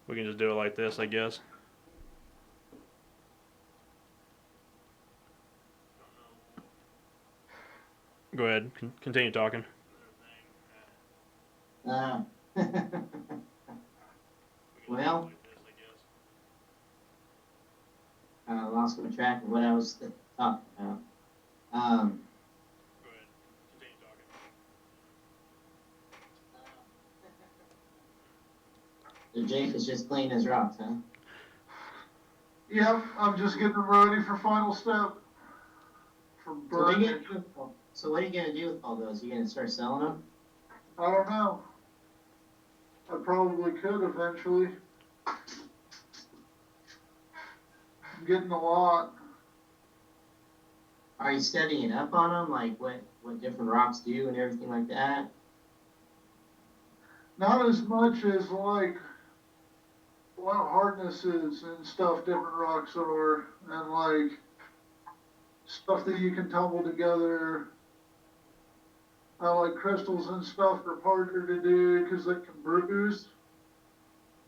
We can just do it like this, I guess. Go ahead. Continue talking. Well, I lost my track of what I was talking about. Go ahead. Continue talking. So Jake is just clean as rocks, huh? Yep, I'm just getting ready for final step. So what are you gonna do with all those? You gonna start selling them? I don't know. I probably could eventually. I'm getting a lot. Are you studying up on them, like what different rocks do and everything like that? Not as much as like what hardness is and stuff different rocks are, and like stuff that you can tumble together. I like crystals and stuff are harder to do because they can bruise.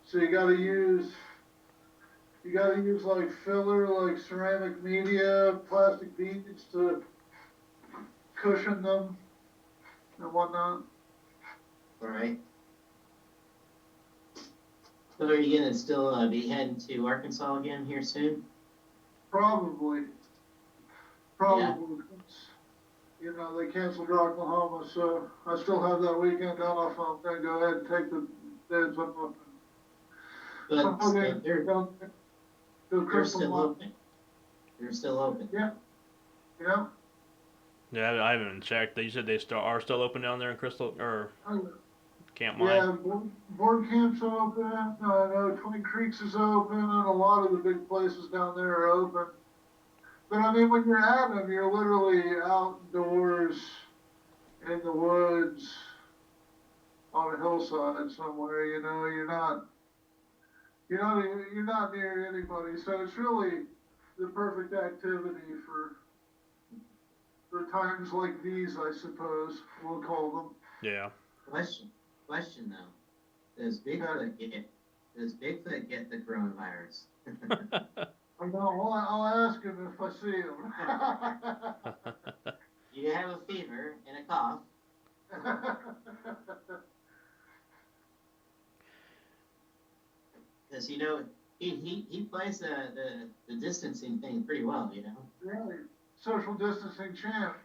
So you gotta use like filler, like ceramic media, plastic beads to cushion them and whatnot. Right. So are you gonna still be heading to Arkansas again here soon? Probably, Yeah. probably. You know, they canceled Oklahoma, so I still have that weekend off. I'm gonna go ahead and take the days off and But hoping they're go to they're Crystal still Mine. open. They're still open. Yeah, yeah. Yeah, I haven't checked. You said they are still open down there in Crystal or Camp Mine. Yeah, board camp's open. I know Twin Creeks is open, and a lot of the big places down there are open. But I mean, when you're at them, you're literally outdoors in the woods on a hillside somewhere. You know, you're not near anybody, so it's really the perfect activity for times like these, I suppose we'll call them. Yeah. Question though. Does Yeah, Bigfoot get the coronavirus? I know. I'll ask him if I see him. You have a fever and a cough. Because he plays the distancing thing pretty well, you know. Really, social distancing champ.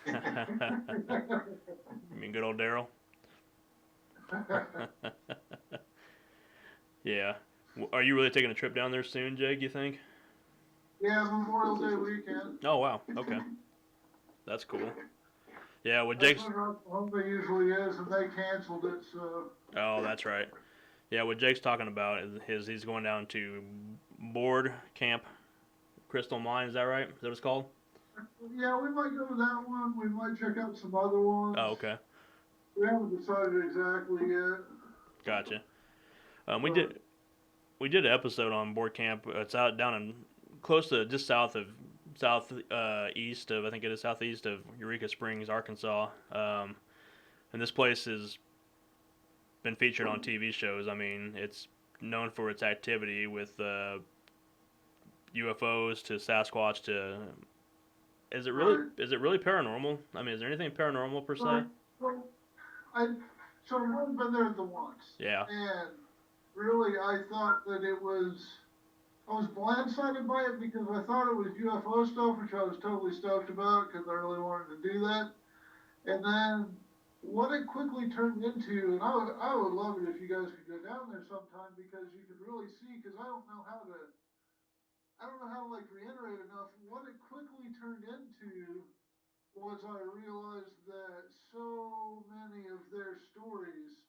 You mean good old Daryl? Yeah. Are you really taking a trip down there soon, Jake? You think? Yeah, Memorial Day weekend. Oh wow. Okay, that's cool. Yeah. Well, That's Jake's. when Oklahoma usually is, and they canceled it. So Oh, that's right. Yeah. What Jake's talking about is he's going down to Board Camp Crystal Mine. Is that right? Is that what it's called? yeah, we might go to that one. We might check out some other Oh, ones. okay. We haven't decided exactly yet. Gotcha. We But did an episode on Board Camp. It's out down in close to just south east of I think it is southeast of Eureka Springs, Arkansas. And this place has been featured on TV shows. I mean, it's known for its activity with UFOs to Sasquatch to. right, Is it really paranormal? I mean, is there anything paranormal per se? right. Well, I so I've only been there the once, Yeah. and really, I thought that it was. I was blindsided by it because I thought it was UFO stuff, which I was totally stoked about because I really wanted to do that. And then what it quickly turned into, and I would love it if you guys could go down there sometime because you could really see, because I don't know how to like reiterate enough. What it quickly turned into was I realized that so many of their stories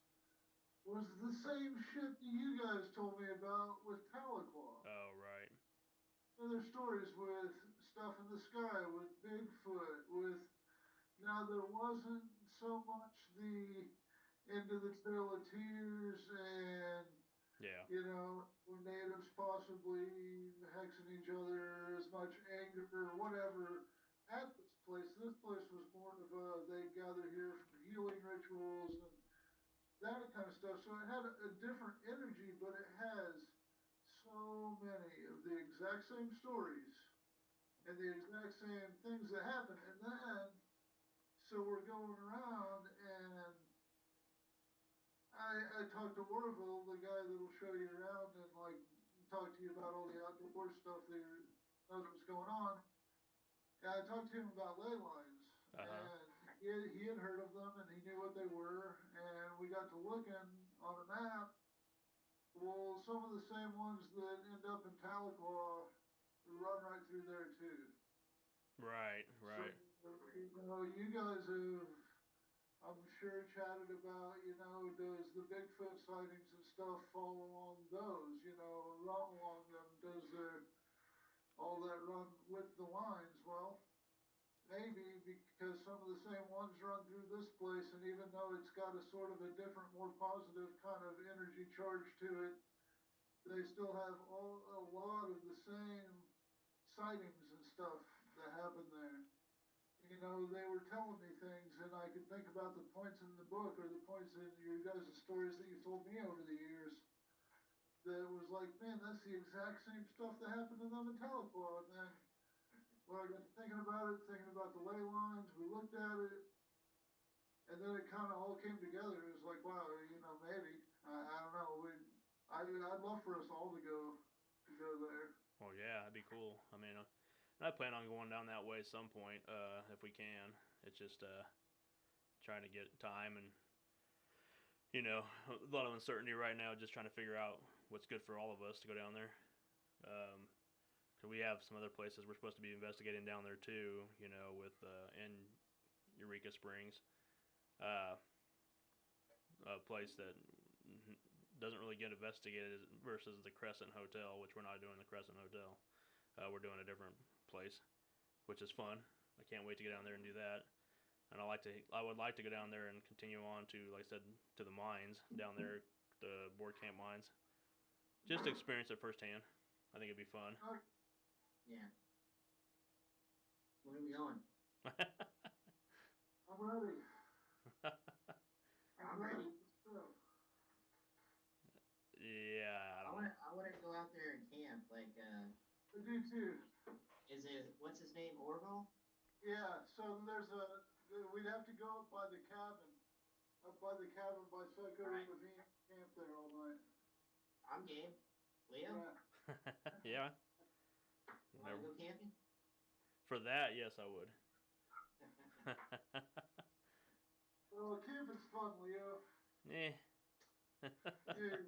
was the same shit that you guys told me about with Tahlequah. Oh right. And their stories with stuff in the sky, with Bigfoot, with now there wasn't so much the end of the Trail of Tears and Yeah. natives possibly hexing each other, as much anger or whatever at this place. This place was more of a they gather here for healing rituals and that kind of stuff. So it had a different energy, but it has so many of the exact same stories and the exact same things that happen. And then, so we're going around and I talked to Orville, the guy that'll show you around and like talk to you about all the outdoor stuff that knows what's going on. And I talked to him about ley lines, Uh huh. and he had heard of them and he knew what they were. And we got to looking on a map. Well, some of the same ones that end up in Tahlequah run right through there too. Right. So Right. you guys have I'm sure chatted about, does the Bigfoot sightings and stuff fall along those, run along them? Does there all that run with the lines? Well, maybe because some of the same ones run through this place, and even though it's got a sort of a different, more positive kind of energy charge to it, they still have a lot of the same sightings and stuff that happen there. They were telling me things, and I could think about the points in the book or the points in your guys' stories that you told me over the years. That was like, man, that's the exact same stuff that happened to them in Tahlequah. And then when I got to thinking about it, thinking about the ley lines, we looked at it, and and then it kind of all came together. It was like, wow, you know, maybe I don't know. I'd love for us all to go there. Well, yeah, that'd be cool. I mean, I plan on going down that way at some point if we can. It's just trying to get time and a lot of uncertainty right now. Just trying to figure out what's good for all of us to go down there. Cause we have some other places we're supposed to be investigating down there too. With in Eureka Springs, a place that doesn't really get investigated versus the Crescent Hotel, which we're not doing the Crescent Hotel. We're doing a different place, which is fun. I can't wait to get down there and do that. And I would like to go down there and continue on to, like I said, to the mines down there, the board camp mines, just to experience it firsthand. I think it'd be fun. Yeah. When are we going? I'm ready. I'm ready. Yeah, I I don't want know. to. I want to go out there and camp. Like, I do too. is it what's his name? Orville? Yeah. So we'd have to go up by the cabin, by Psycho Right. Ravine, camp there all night. I'm game. Leo, Yeah. Yeah. you want to go camping? For that, yes, I would. Well, camping's fun, Leo. Eh. Dude,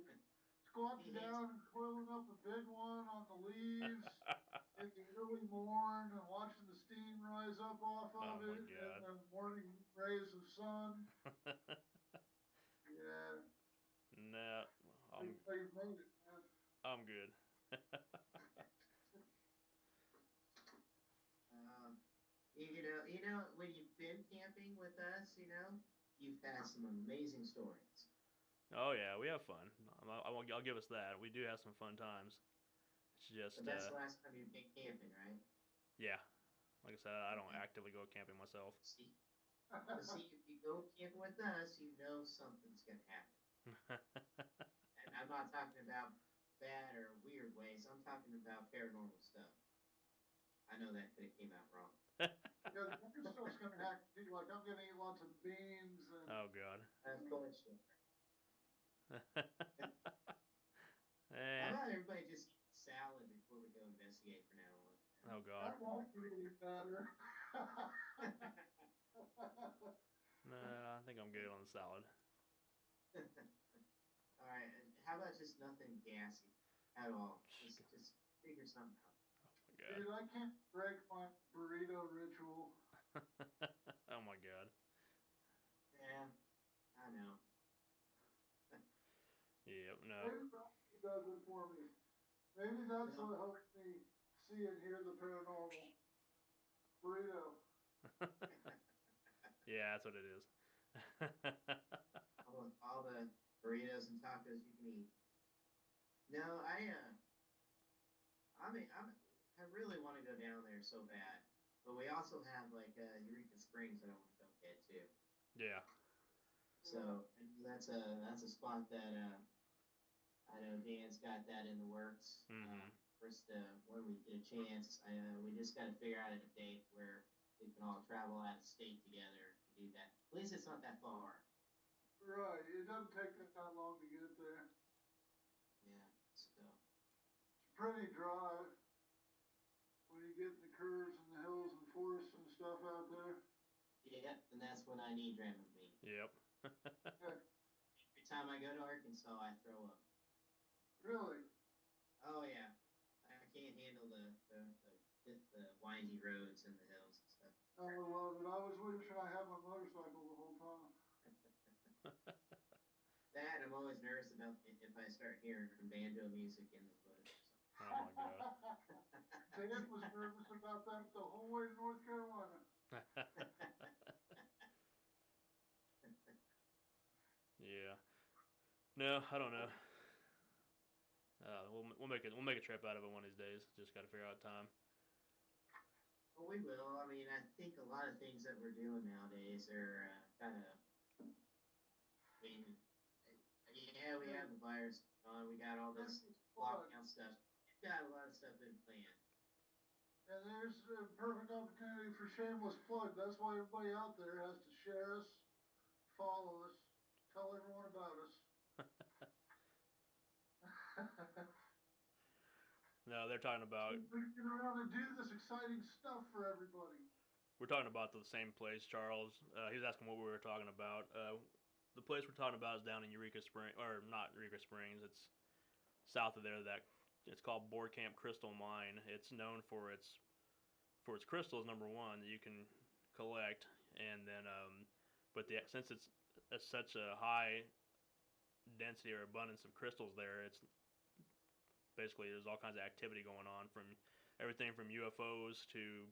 squatting down and coiling up a big one on the leaves in the early morn and watching the steam rise up off Oh of my it God. and the morning rays of sun. Yeah, No, you made it, man. I'm good. Um, when you've been camping with us, you've had some amazing stories. Oh yeah, we have fun. I'll give us that. We do have some fun times. It's But just that's the last time you've been camping, right? yeah. Like I said, I don't Okay. actively go camping myself. See, if you go camping with us, you know something's gonna happen. And I'm not talking about bad or weird ways. I'm talking about paranormal stuff. I know that could have came out wrong. Yeah, the other stuff's gonna happen too. Like I'm gonna eat lots of beans and Oh God. Of course. How Eh. about everybody just eat salad before we go investigate for now Oh that God. won't really matter. on? Nah, I think I'm good on the salad. All right. And how about just nothing gassy at all? Just figure something out. Oh my God. Dude, I can't break my burrito ritual. Oh my God. Yeah, I know. Yep. No. Maybe that does it for me. Maybe that's what helps me see and hear the paranormal. Burrito. Yeah, that's what it is. All the burritos and tacos you can eat. No, I really want to go down there so bad, but we also have like Eureka Springs that I want to go hit too. Yeah. So and that's a spot that I know Dan's got that in the works. Mhm. First, when we get a chance, we just got to figure out a date where we can all travel out of state together to do that. At least it's not that far. Right. It doesn't take that long to get there. Yeah. So It's pretty dry when you get in the curves and the hills and forests and stuff out there. yeah, and that's when I need Dramamine. Yep. Yeah, Every time I go to Arkansas, I throw up. really. Oh yeah, I can't handle the windy roads and the hills and stuff. I love it. I was wishing I had my motorcycle the whole time. That I'm always nervous about if I start hearing banjo music in the bush. Oh my God. Dan was nervous about that the whole way to North Carolina. Yeah. No, I don't know. We'll make a trip out of it one of these days. Just got to figure out time. Well, we will. I mean, I think a lot of things that we're doing nowadays are kind of. I mean, yeah, we have the virus on. We got all this lockdown stuff. We've got a lot of stuff in plan. And there's a perfect opportunity for shameless plug. That's why everybody out there has to share us, No, they're talking about. We can get around and do this exciting stuff for everybody. We're talking about the same place, Charles. He was asking what we were talking about. The place we're talking about is down in Eureka Springs, or not Eureka Springs. It's south of there. That it's called Board Camp Crystal Mine. It's known for its crystals, number one, that you can collect, and then but since it's such a high density or abundance of crystals there, it's basically there's all kinds of activity going on, from everything from UFOs to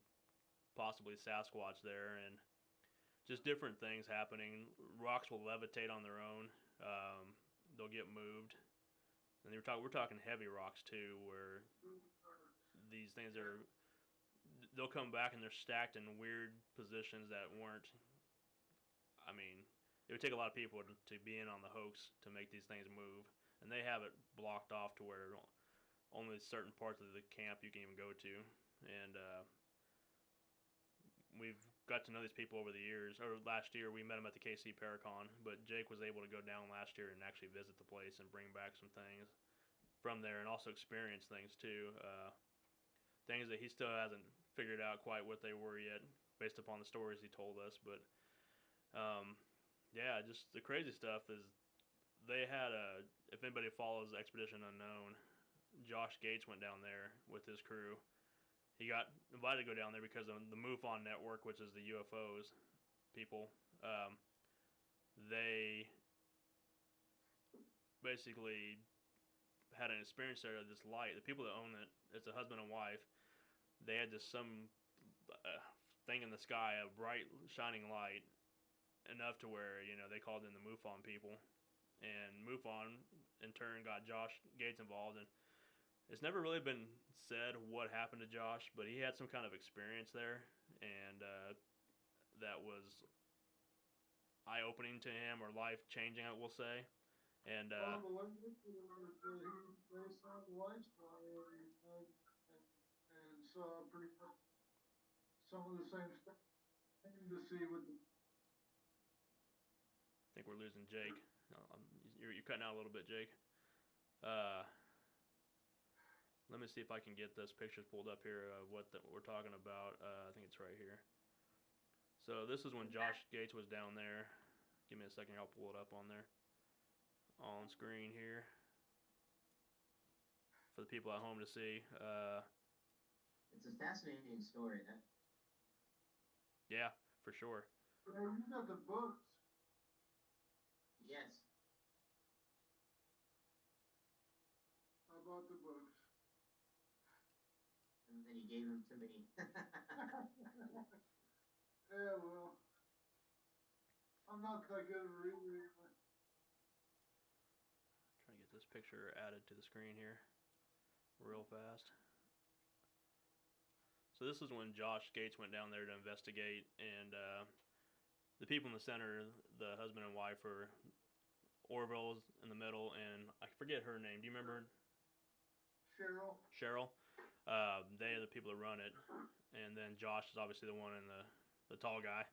possibly Sasquatch there, and just different things happening. Rocks will levitate on their own. They'll get moved, and we're talking heavy rocks too, where these things are. They'll come back and they're stacked in weird positions that weren't. I mean, it would take a lot of people to be in on the hoax to make these things move, and they have it blocked off to where only certain parts of the camp you can even go to, and we've got to know these people over the years. Or last year, we met them at the KC Paracon, but Jake was able to go down last year and actually visit the place and bring back some things from there, and also experience things too. Things that he still hasn't figured out quite what they were yet, based upon the stories he told us. But yeah, just the crazy stuff is they had if anybody follows Expedition Unknown, Josh Gates went down there with his crew. He got invited to go down there because of the MUFON network, which is the UFOs people. They basically had an experience there of this light. The people that own it, it's a husband and wife. They had just some thing in the sky, a bright shining light, enough to where they called in the MUFON people, and MUFON in turn got Josh Gates involved. And it's never really been said what happened to Josh, but he had some kind of experience there, and that was eye-opening to him, or life-changing, I will say. And They saw the lights fire and saw pretty much some of the same stuff to see with the. I think we're losing Jake. You're cutting out a little bit, Jake. Let me see if I can get this pictures pulled up here of what we're talking about. I think it's right here. So this is when Josh Gates was down there. Give me a second, I'll pull it up on there. On screen here. For the people at home to see. It's a fascinating story. Yeah, for sure. You got the books. Yes. I bought the books. And then he gave them to me. Yeah, well, I'm not that good at reading. Trying to get this picture added to the screen here real fast. So this is when Josh Gates went down there to investigate, and the people in the center, the husband and wife, are Orville's in the middle, and I forget her name. Do you remember? Cheryl. Cheryl. They are the people that run it, and then Josh is obviously the one in the tall guy,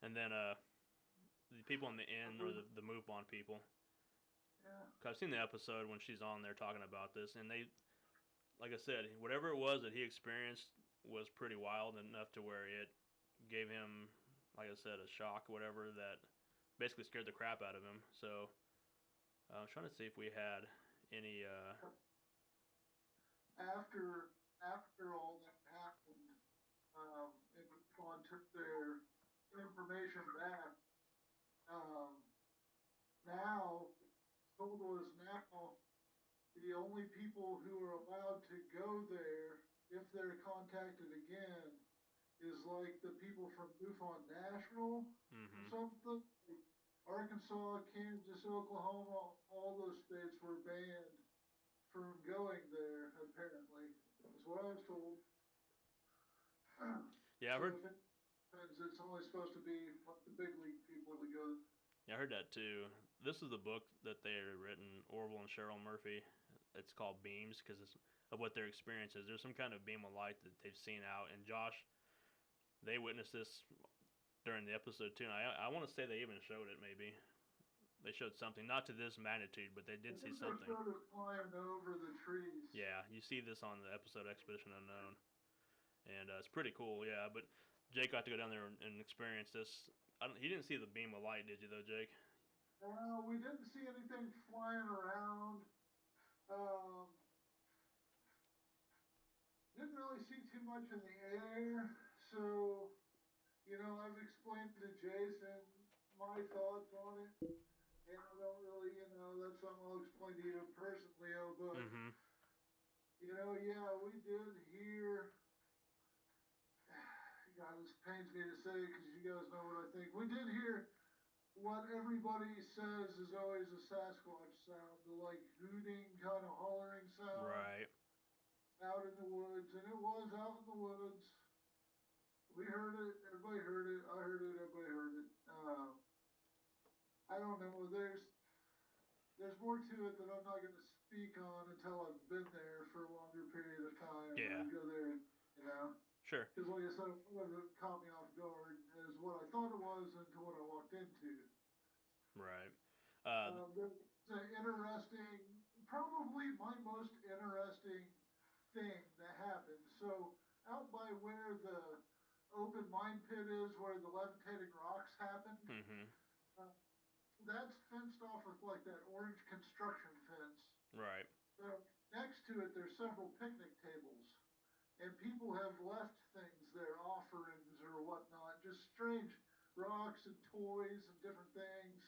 and then the people in the inn are the MUFON people. Yeah. Cause I've seen the episode when she's on there talking about this, and they, like I said, whatever it was that he experienced was pretty wild enough to where it gave him, like I said, a shock, whatever, that basically scared the crap out of him. So I was trying to see if we had any. After all that happened, MUFON took their information back. Now, Total is now the only people who are allowed to go there if they're contacted again is like the people from MUFON National or something. Arkansas, Kansas, Oklahoma, all those states were banned from going there, apparently. That's what I was told. Yeah, I heard. It's only supposed to be like the big league people to go. Yeah, I heard that too. This is the book that they had written, Orville and Cheryl Murphy. It's called Beams because of what their experience is. There's some kind of beam of light that they've seen out, and Josh, they witnessed this during the episode too. And I want to say they even showed it maybe, they showed something, not to this magnitude, but they did see They something. started flying over the trees. Yeah, you see this on the episode Expedition Unknown, and it's pretty cool. Yeah, but Jake got to go down there and experience this. He didn't see the beam of light, did you though, Jake? We didn't see anything flying around. Um, didn't really see too much in the air. So, I've explained to Jason my thoughts on it. And I don't really, that's something I'll explain to you personally, but, Mm-hmm. Yeah, we did hear, God, this pains me to say because you guys know what I think. We did hear what everybody says is always a Sasquatch sound, the like hooting, kind of hollering sound Right. out in the woods. And it was out in the woods. We heard it, everybody heard it, I heard it, everybody heard it. I don't know, there's more to it that I'm not going to speak on until I've been there for a longer period of time. Yeah. I go there, Sure. Because like I said, what caught me off guard is what I thought it was until what I walked into. Right. There's an interesting, probably my most interesting thing that happened. So out by where the open mine pit is, where the levitating rocks happened, Mm-hmm. uh, that's fenced off with like that orange construction fence. Right. So next to it, there's several picnic tables, and people have left things there, offerings or whatnot, just strange rocks and toys and different things.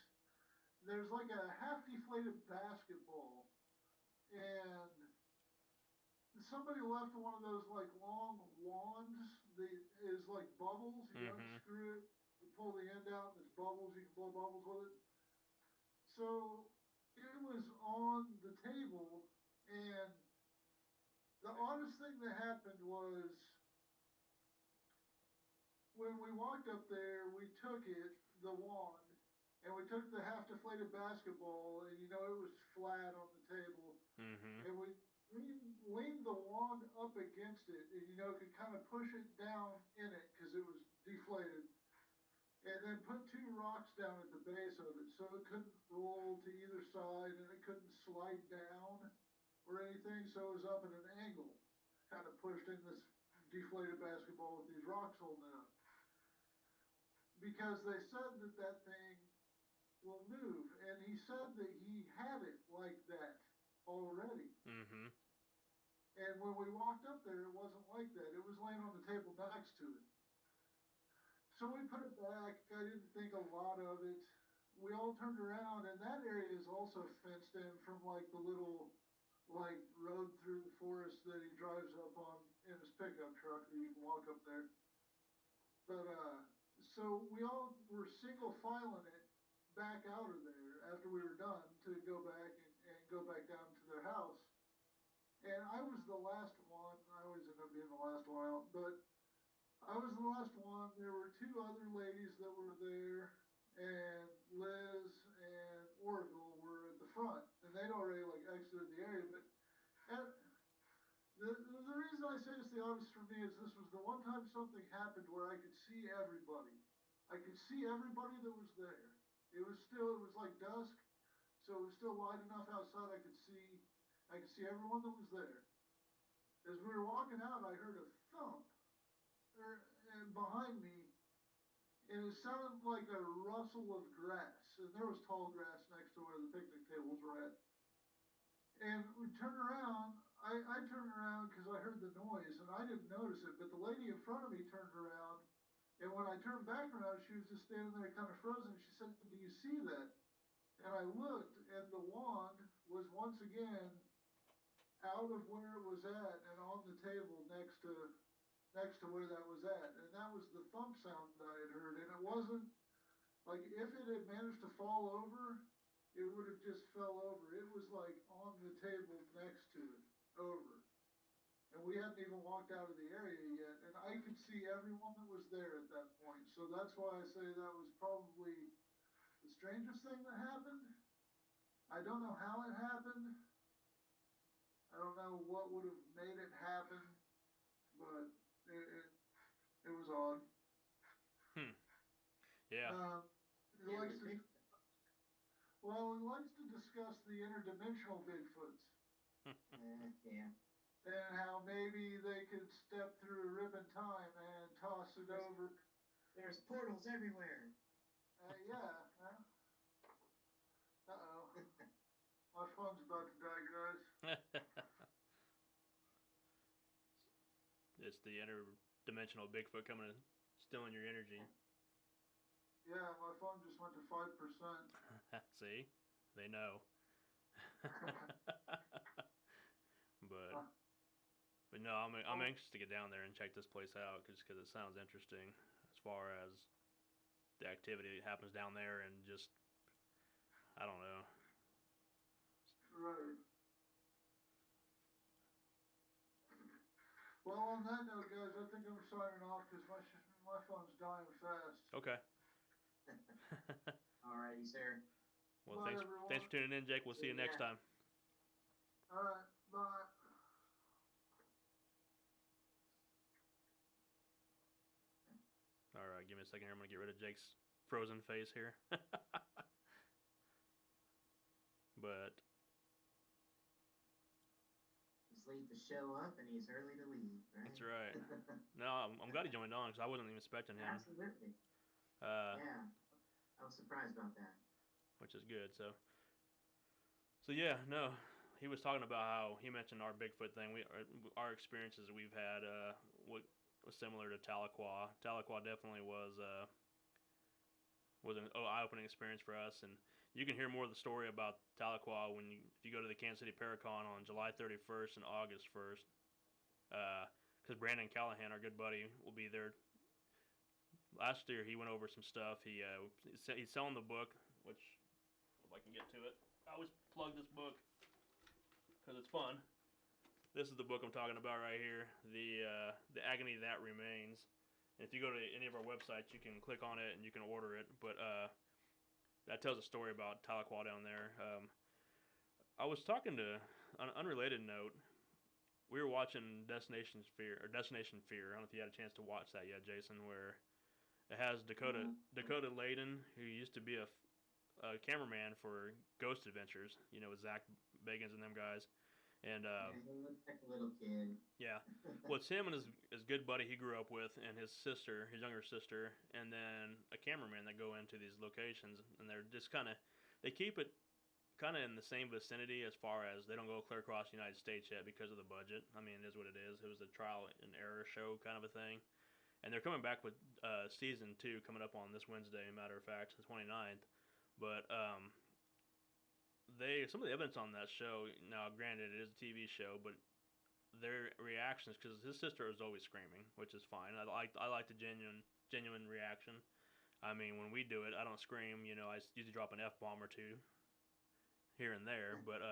There's like a half deflated basketball, and somebody left one of those like long wands that is like bubbles. You Mm-hmm. unscrew it, you pull the end out, and it's bubbles. You can blow bubbles with it. So it was on the table, and the oddest thing that happened was when we walked up there, we took it, the wand, and we took the half deflated basketball, and it was flat on the table, Mm-hmm. and we leaned the wand up against it, and could kind of push it down in it because it was deflated, and then put two rocks down at the base of it so it couldn't roll to either side and it couldn't slide down or anything, so it was up at an angle, kind of pushed in this deflated basketball with these rocks holding it up. Because they said that that thing will move, and he said that he had it like that already. Mm-hmm. And when we walked up there, it wasn't like that. It was laying on the table next to it. So we put it back. I didn't think a lot of it. We all turned around, and that area is also fenced in from like the little like road through the forest that he drives up on in his pickup truck. That you can walk up there. But so we all were single filing it back out of there after we were done to go back and go back down to their house. And I was the last one. I always end up being the last one out, but I was the last one. There were two other ladies that were there, and Liz and Orville were at the front, and they'd already like exited the area. But and the reason I say it's the oddest for me is this was the one time something happened where I could see everybody. I could see everybody that was there. It was like dusk, so it was still light enough outside I could see everyone that was there. As we were walking out, I heard a thump and behind me, and it sounded like a rustle of grass. And there was tall grass next to where the picnic tables were at. And we turned around. I turned around because I heard the noise, and I didn't notice it. But the lady in front of me turned around, and when I turned back around, she was just standing there kind of frozen. She said, "Do you see that?" And I looked, and the wand was once again out of where it was at and on the table next to where that was at. And that was the thump sound I had heard. And it wasn't like if it had managed to fall over, it would have just fell over. It was like on the table next to it, over. And we hadn't even walked out of the area yet. And I could see everyone that was there at that point. So that's why I say that was probably the strangest thing that happened. I don't know how it happened. I don't know what would have made it happen, but it was odd. Yeah. He likes to, Well, he likes to discuss the interdimensional Bigfoots Yeah. and how maybe they could step through a rip in time and toss it over. There's portals everywhere. Yeah. Uh-oh. My phone's about to die, guys. It's the interdimensional Bigfoot coming and stealing your energy. Yeah, my phone just went to 5%. See, they know. but no, I'm anxious to get down there and check this place out just because it sounds interesting as far as the activity that happens down there and just I don't know. Right. Well, on that note, guys, I think I'm signing off because my phone's dying fast. Okay. Alrighty, sir. Well, Bye, everyone. thanks for tuning in, Jake. We'll see you next time. All right. Bye. All right, give me a second here. I'm gonna get rid of Jake's frozen face here. But He's late to show up and he's early to leave, right? that's right. No, I'm glad he joined on because I wasn't even expecting him. Absolutely. Yeah, I was surprised about that. Which is good. So yeah, no, he was talking about how he mentioned our Bigfoot thing. Our experiences that we've had, what was similar to Tahlequah. Tahlequah definitely was an eye-opening experience for us, and you can hear more of the story about Tahlequah if you go to the Kansas City Paracon on July 31st and August 1st, because Brandon Callahan, our good buddy, will be there. Last year he went over some stuff. He's selling the book, which if I can get to it, I always plug this book because it's fun. This is the book I'm talking about right here, the Agony That Remains. And if you go to any of our websites, you can click on it and you can order it. But that tells a story about Tahlequah down there. I was talking to, on an unrelated note, we were watching Destination Fear. I don't know if you had a chance to watch that yet, Jason, where it has Dakota Layden, who used to be a cameraman for Ghost Adventures, with Zach Bagans and them guys. And Yeah, he looks like a little kid. yeah, well, it's him and his good buddy he grew up with, and his younger sister, and then a cameraman that go into these locations, and they're just they keep it kind of in the same vicinity as far as they don't go clear across the United States yet because of the budget. I mean, it is what it is. It was a trial and error show kind of a thing. And they're coming back with season 2 coming up on this Wednesday, matter of fact, the 29th. But some of the evidence on that show, now granted it is a TV show, but their reactions, because his sister is always screaming, which is fine. I like the genuine reaction. I mean, when we do it, I don't scream. I usually drop an F-bomb or two here and there. But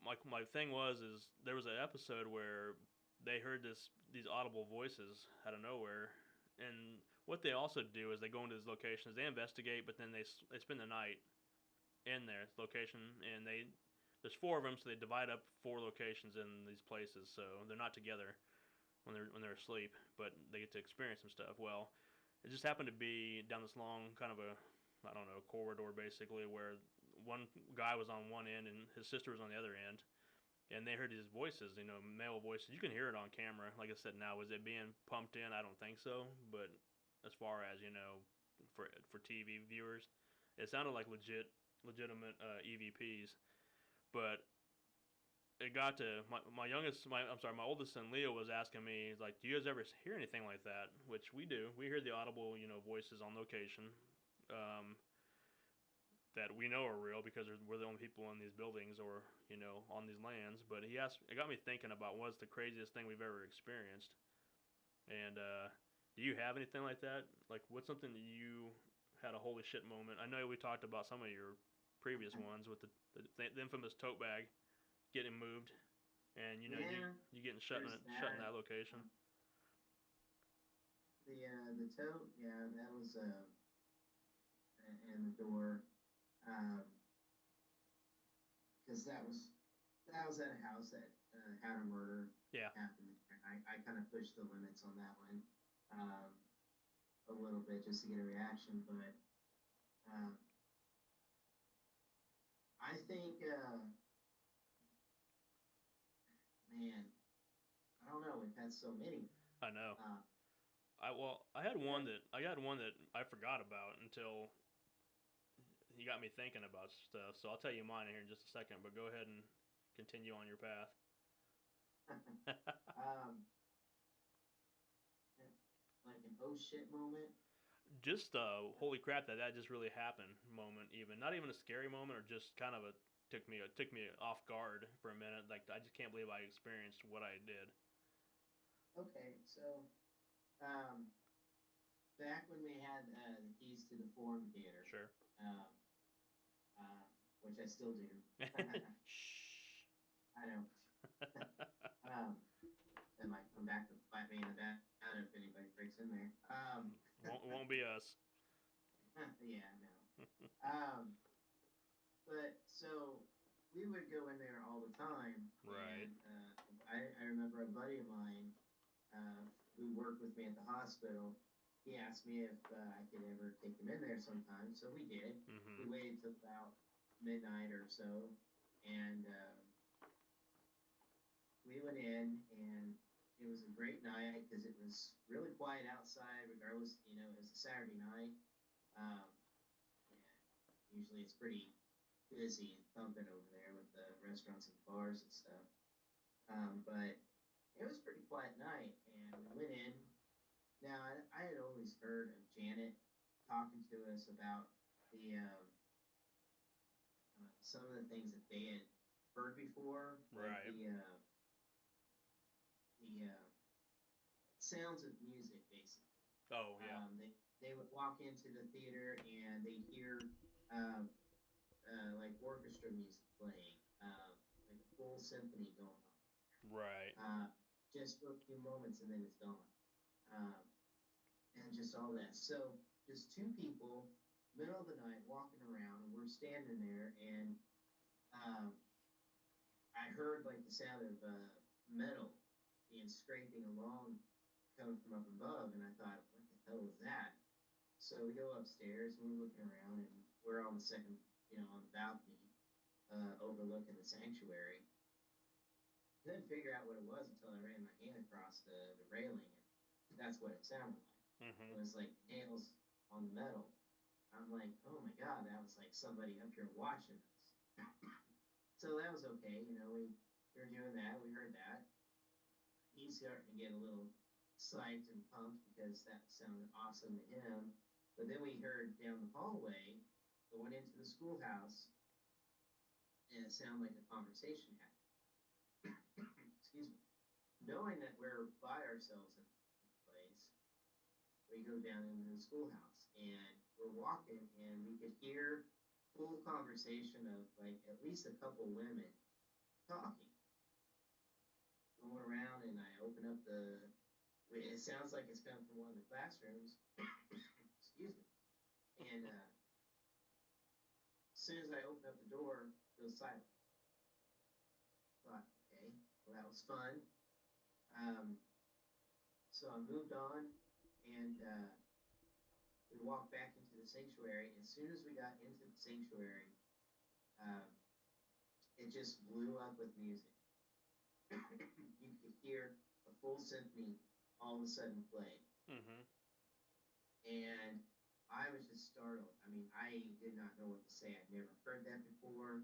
my thing is there was an episode where they heard these audible voices out of nowhere, and what they also do is they go into these locations, they investigate, but then they spend the night in their location, and there's 4 of them, so they divide up 4 locations in these places, so they're not together when they're asleep, but they get to experience some stuff. Well, it just happened to be down this long kind of a corridor basically, where one guy was on one end and his sister was on the other end, and they heard these voices, male voices. You can hear it on camera. Like I said, now was it being pumped in? I don't think so, but as far as for TV viewers, it sounded like legitimate EVPs. But it got to my oldest son Leo was asking me, he's like, do you guys ever hear anything like that? Which we do. We hear the audible voices on location, that we know are real because we're the only people in these buildings or on these lands. But it got me thinking about what's the craziest thing we've ever experienced. And do you have anything like that? Like, what's something that you had a holy shit moment? I know we talked about some of your previous ones with the infamous tote bag getting moved, and you getting shut in that location. The tote, yeah, that was and the door, because that was at a house that had a murder happen. I kind of pushed the limits on that one a little bit just to get a reaction, but think, man, I don't know. We've had so many. I know. Uh, I had one yeah. that I forgot about until you got me thinking about stuff. So I'll tell you mine here in just a second. But go ahead and continue on your path. um, like an oh shit moment. Just holy crap that just really happened moment. Even not even a scary moment, or just kind of a took me off guard for a minute. Like I just can't believe I experienced what I did. Okay, so um, back when we had the keys to the Forum Theater, Sure. um, uh, which I still do. I Shh. don't. Um, that might come back to bite me in the back if anybody breaks in there. Won't be us. Yeah, no. Um, but so we would go in there all the time, Right. and I remember a buddy of mine who worked with me at the hospital. He asked me if I could ever take him in there sometime, so we did. We Mm-hmm. waited till about midnight or so, and we went in, and it was a great night because it was really quiet outside. Regardless, it was a Saturday night, um, and usually it's pretty busy and thumping over there with the restaurants and bars and stuff. But it was a pretty quiet night, and we went in. Now, I had always heard of Janet talking to us about the some of the things that they had heard before, like Right. the sounds of music, basically. Oh yeah. They would walk into the theater and they'd hear um, like orchestra music playing, like a full symphony going Right. on, just for a few moments and then it's gone. Um, and just all that. So just two people, middle of the night, walking around, and we're standing there, and um, I heard like the sound of metal being scraping along, coming from up above, and I thought, what the hell was that? So we go upstairs and we're looking around, and we're on the second, on the balcony, overlooking the sanctuary. Couldn't figure out what it was until I ran my hand across the railing, and that's what it sounded like. It Mm-hmm. was like nails on the metal. I'm like, oh my god, that was like somebody up here watching us. So that was okay, we were doing that, we heard that. He's starting to get a little psyched and pumped because that sounded awesome to him. But then we heard down the hallway, going into the schoolhouse, and it sounded like a conversation happened. Excuse me. Knowing that we're by ourselves in the place, we go down into the schoolhouse and we're walking and we could hear full conversation of like at least a couple women talking, going around, and I open up it sounds like it's coming from one of the classrooms. Excuse me. And as soon as I open up the door, it was silent. I thought, okay, well, that was fun. Um, so I moved on, and we walked back into the sanctuary. As soon as we got into the sanctuary, um, it just blew up with music. You could hear a full symphony all of a sudden play. Mm-hmm. And I was just startled. I mean, I did not know what to say. I'd never heard that before.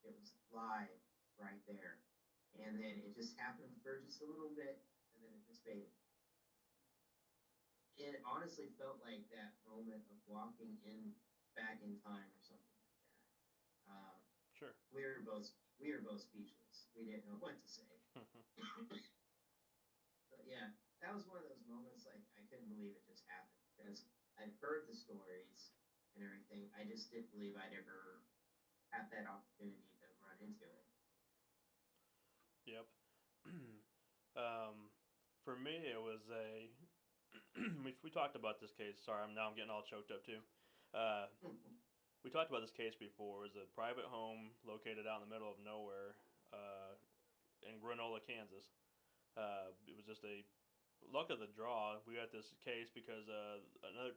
It was live right there. And then it just happened for just a little bit, and then it just faded. It honestly felt like that moment of walking in back in time or something like that. Sure. We were both speechless. We didn't know what to say. But yeah, that was one of those moments like I couldn't believe it just happened because I'd heard the stories and everything. I just didn't believe I'd ever have that opportunity to run into it. Yep. um, for me, it was a. We talked about this case. Sorry, I'm getting all choked up too. Uh, we talked about this case before. It was a private home located out in the middle of nowhere in Granola, Kansas. It was just a luck of the draw. We got this case because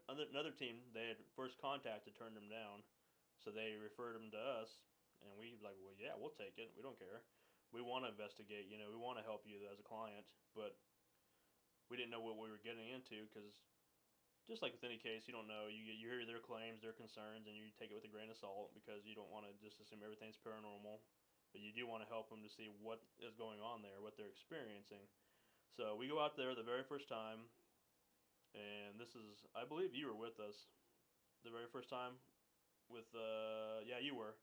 another team they had first contacted turned them down, so they referred them to us, And we like, well, yeah, we'll take it. We don't care. We want to investigate. We want to help you as a client, but we didn't know what we were getting into because just like with any case, you don't know. You hear their claims, their concerns, and you take it with a grain of salt because you don't want to just assume everything's paranormal. But you do want to help them to see what is going on there, what they're experiencing. So we go out there the very first time, and this is, I believe you were with us the very first time with, yeah, you were.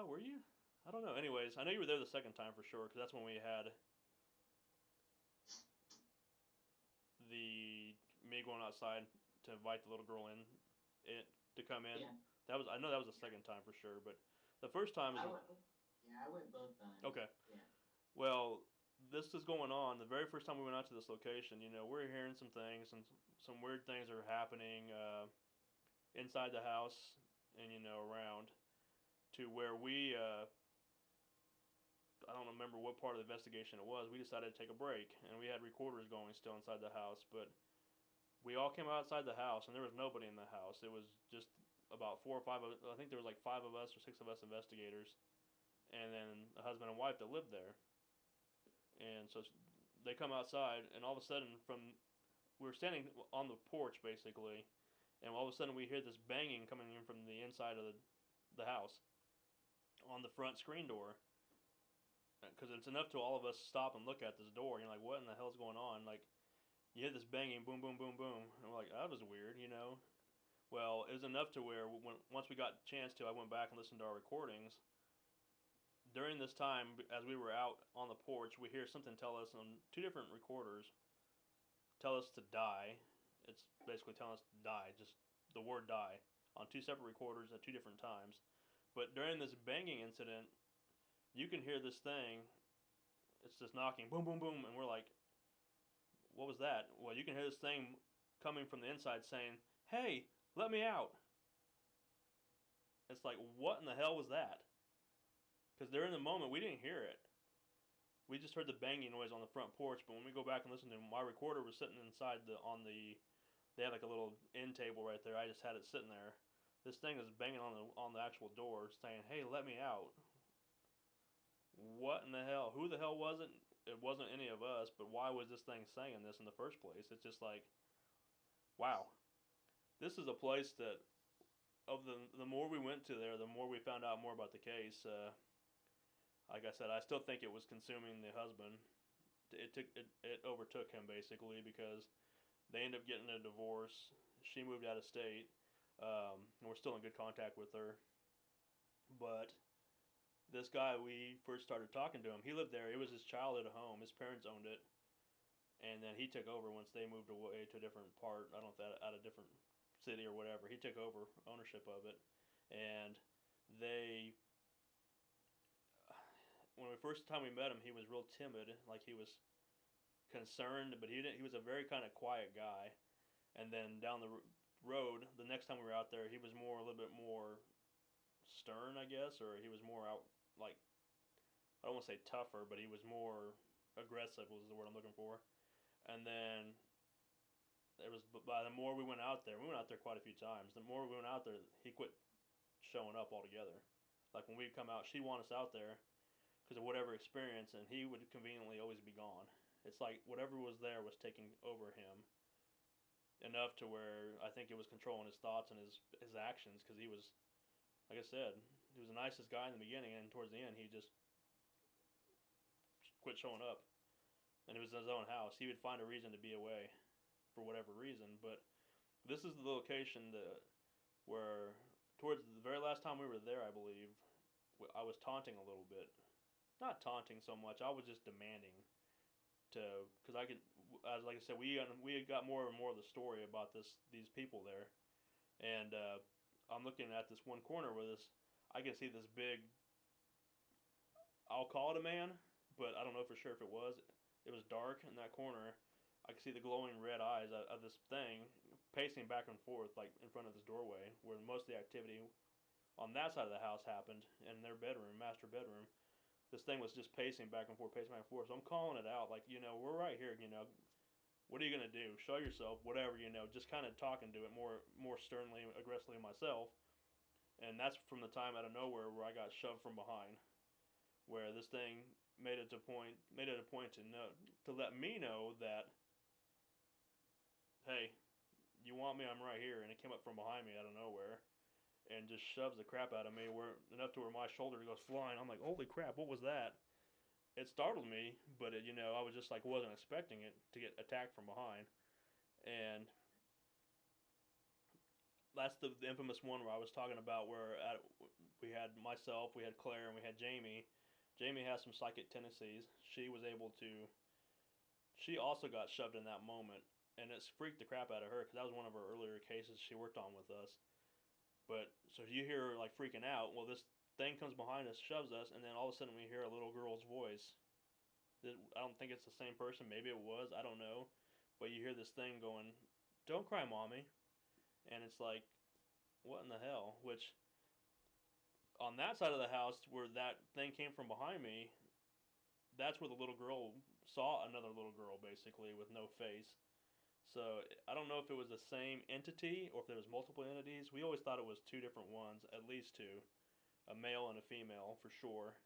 Were you? I don't know. Anyways, I know you were there the second time for sure because that's when we had the me going outside to invite the little girl to come in. Yeah. I know that was the second time for sure, but the first time is I went both times. okay. Yeah. Well, this is going on. The very first time we went out to this location, we're hearing some things and some weird things are happening inside the house and around to where I don't remember what part of the investigation it was. We decided to take a break, and we had recorders going still inside the house, but we all came outside the house, and there was nobody in the house. It was just about 4 or 5 I think there was like 5 of us or 6 of us investigators, and then a husband and wife that lived there. And so they come outside, and all of a sudden, we were standing on the porch basically, and all of a sudden we hear this banging coming in from the inside of the house on the front screen door. Because it's enough to all of us stop and look at this door. And you're like, what in the hell's going on? Like, you hear this banging, boom, boom, boom, boom. And we're like, that was weird. Well, it was enough to where once we got a chance to, I went back and listened to our recordings. During this time, as we were out on the porch, we hear something tell us on 2 different recorders, tell us to die. It's basically telling us to die, just the word die, on 2 separate recorders at 2 different times. But during this banging incident, you can hear this thing. It's just knocking, boom, boom, boom, and we're like, what was that? Well, you can hear this thing coming from the inside saying, hey, let me out. It's like, what in the hell was that? Because during the moment, we didn't hear it. We just heard the banging noise on the front porch, but when we go back and listen to it, my recorder was sitting inside they had like a little end table right there. I just had it sitting there. This thing is banging on the actual door saying, hey, let me out. What in the hell? Who the hell was it? It wasn't any of us, but why was this thing saying this in the first place? It's just like, wow. This is a place that, the more we went to there, the more we found out more about the case. Like I said, I still think it was consuming the husband. It overtook him basically because they ended up getting a divorce. She moved out of state, and we're still in good contact with her. But this guy, we first started talking to him. He lived there. It was his childhood home. His parents owned it, and then he took over once they moved away to a different part. I don't know if that out of different city or whatever. He took over ownership of it, and they. When the first time we met him, he was real timid, like he was concerned, but he didn't. He was a very kind of quiet guy. And then down the road, the next time we were out there, he was a little bit more stern, I guess, or he was more out like I don't want to say tougher, but he was more aggressive was the word I'm looking for. And then it was by the more we went out there quite a few times. The more we went out there, he quit showing up altogether. Like when we'd come out, she'd want us out there because of whatever experience, and he would conveniently always be gone. It's like whatever was there was taking over him enough to where I think it was controlling his thoughts and his actions because he was, like I said, he was the nicest guy in the beginning, and towards the end he just quit showing up. And it was his own house. He would find a reason to be away for whatever reason. But this is the location where towards the very last time we were there, I believe, I was taunting a little bit. Not taunting so much. I was just demanding because I could, as like I said, we had got more and more of the story about these people there, and I'm looking at this one corner where I can see this big. I'll call it a man, but I don't know for sure if it was. It was dark in that corner. I could see the glowing red eyes of this thing pacing back and forth like in front of this doorway where most of the activity on that side of the house happened in their bedroom, master bedroom. This thing was just pacing back and forth, pacing back and forth. So I'm calling it out, like, we're right here, what are you going to do? Show yourself, whatever, just kind of talking to it more sternly, aggressively myself. And that's from the time out of nowhere where I got shoved from behind, where this thing made it a point to let me know that, hey, you want me? I'm right here. And it came up from behind me out of nowhere and just shoves the crap out of me, where enough to where my shoulder goes flying. I'm like, holy crap, what was that? It startled me, but I was just like wasn't expecting it to get attacked from behind. And that's the infamous one where I was talking about we had myself, we had Claire, and we had Jamie. Jamie has some psychic tendencies. She also got shoved in that moment, and it's freaked the crap out of her because that was one of her earlier cases she worked on with us. But so you hear her like freaking out. Well, this thing comes behind us, shoves us, and then all of a sudden we hear a little girl's voice. I don't think it's the same person. Maybe it was. I don't know. But you hear this thing going, "Don't cry, mommy," and it's like, what in the hell? Which on that side of the house where that thing came from behind me, that's where the little girl saw another little girl basically with no face. So I don't know if it was the same entity or if there was multiple entities. We always thought it was two different ones, at least two, a male and a female for sure.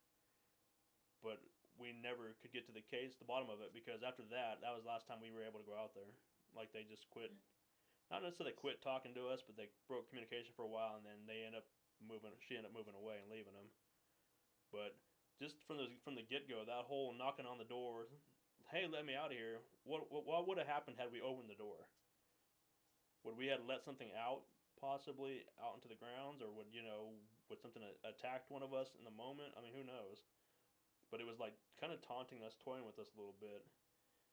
But we never could get to the bottom of it, because after that was the last time we were able to go out there. Like they just quit, not necessarily quit talking to us, but they broke communication for a while, and then she ended up moving away and leaving them. But just from the get go, that whole knocking on the door, hey, let me out of here. What would have happened had we opened the door? Would we have let something out, possibly out into the grounds, or would something attacked one of us in the moment? I mean, who knows? But it was like kind of taunting us, toying with us a little bit,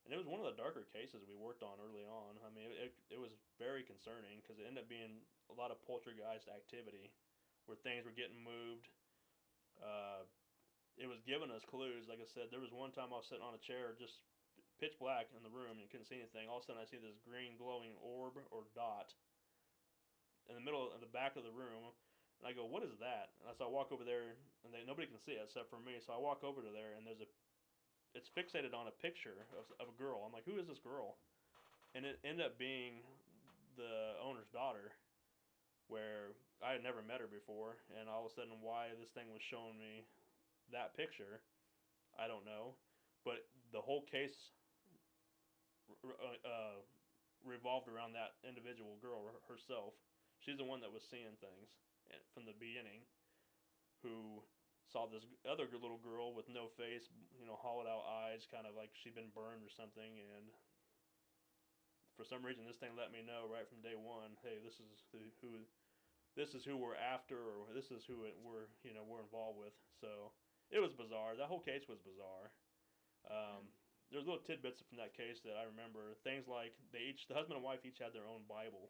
and it was one of the darker cases we worked on early on. I mean, it was very concerning because it ended up being a lot of poltergeist activity, where things were getting moved. Uh, it was giving us clues. Like I said, there was one time I was sitting on a chair, just pitch black in the room, and you couldn't see anything. All of a sudden, I see this green glowing orb or dot in the middle of the back of the room, and I go, "What is that?" And so I walk over there, and nobody can see it except for me. So I walk over to there, and it's fixated on a picture of a girl. I'm like, "Who is this girl?" And it ended up being the owner's daughter, where I had never met her before, and all of a sudden, why this thing was showing me that picture, I don't know. But the whole case uh, revolved around that individual girl herself. She's the one that was seeing things from the beginning, who saw this other little girl with no face, hollowed out eyes, kind of like she'd been burned or something. And for some reason, this thing let me know right from day one, hey, this is who we're after, or this is who we're involved with. So it was bizarre. That whole case was bizarre. There's little tidbits from that case that I remember. Things like the husband and wife each had their own Bible,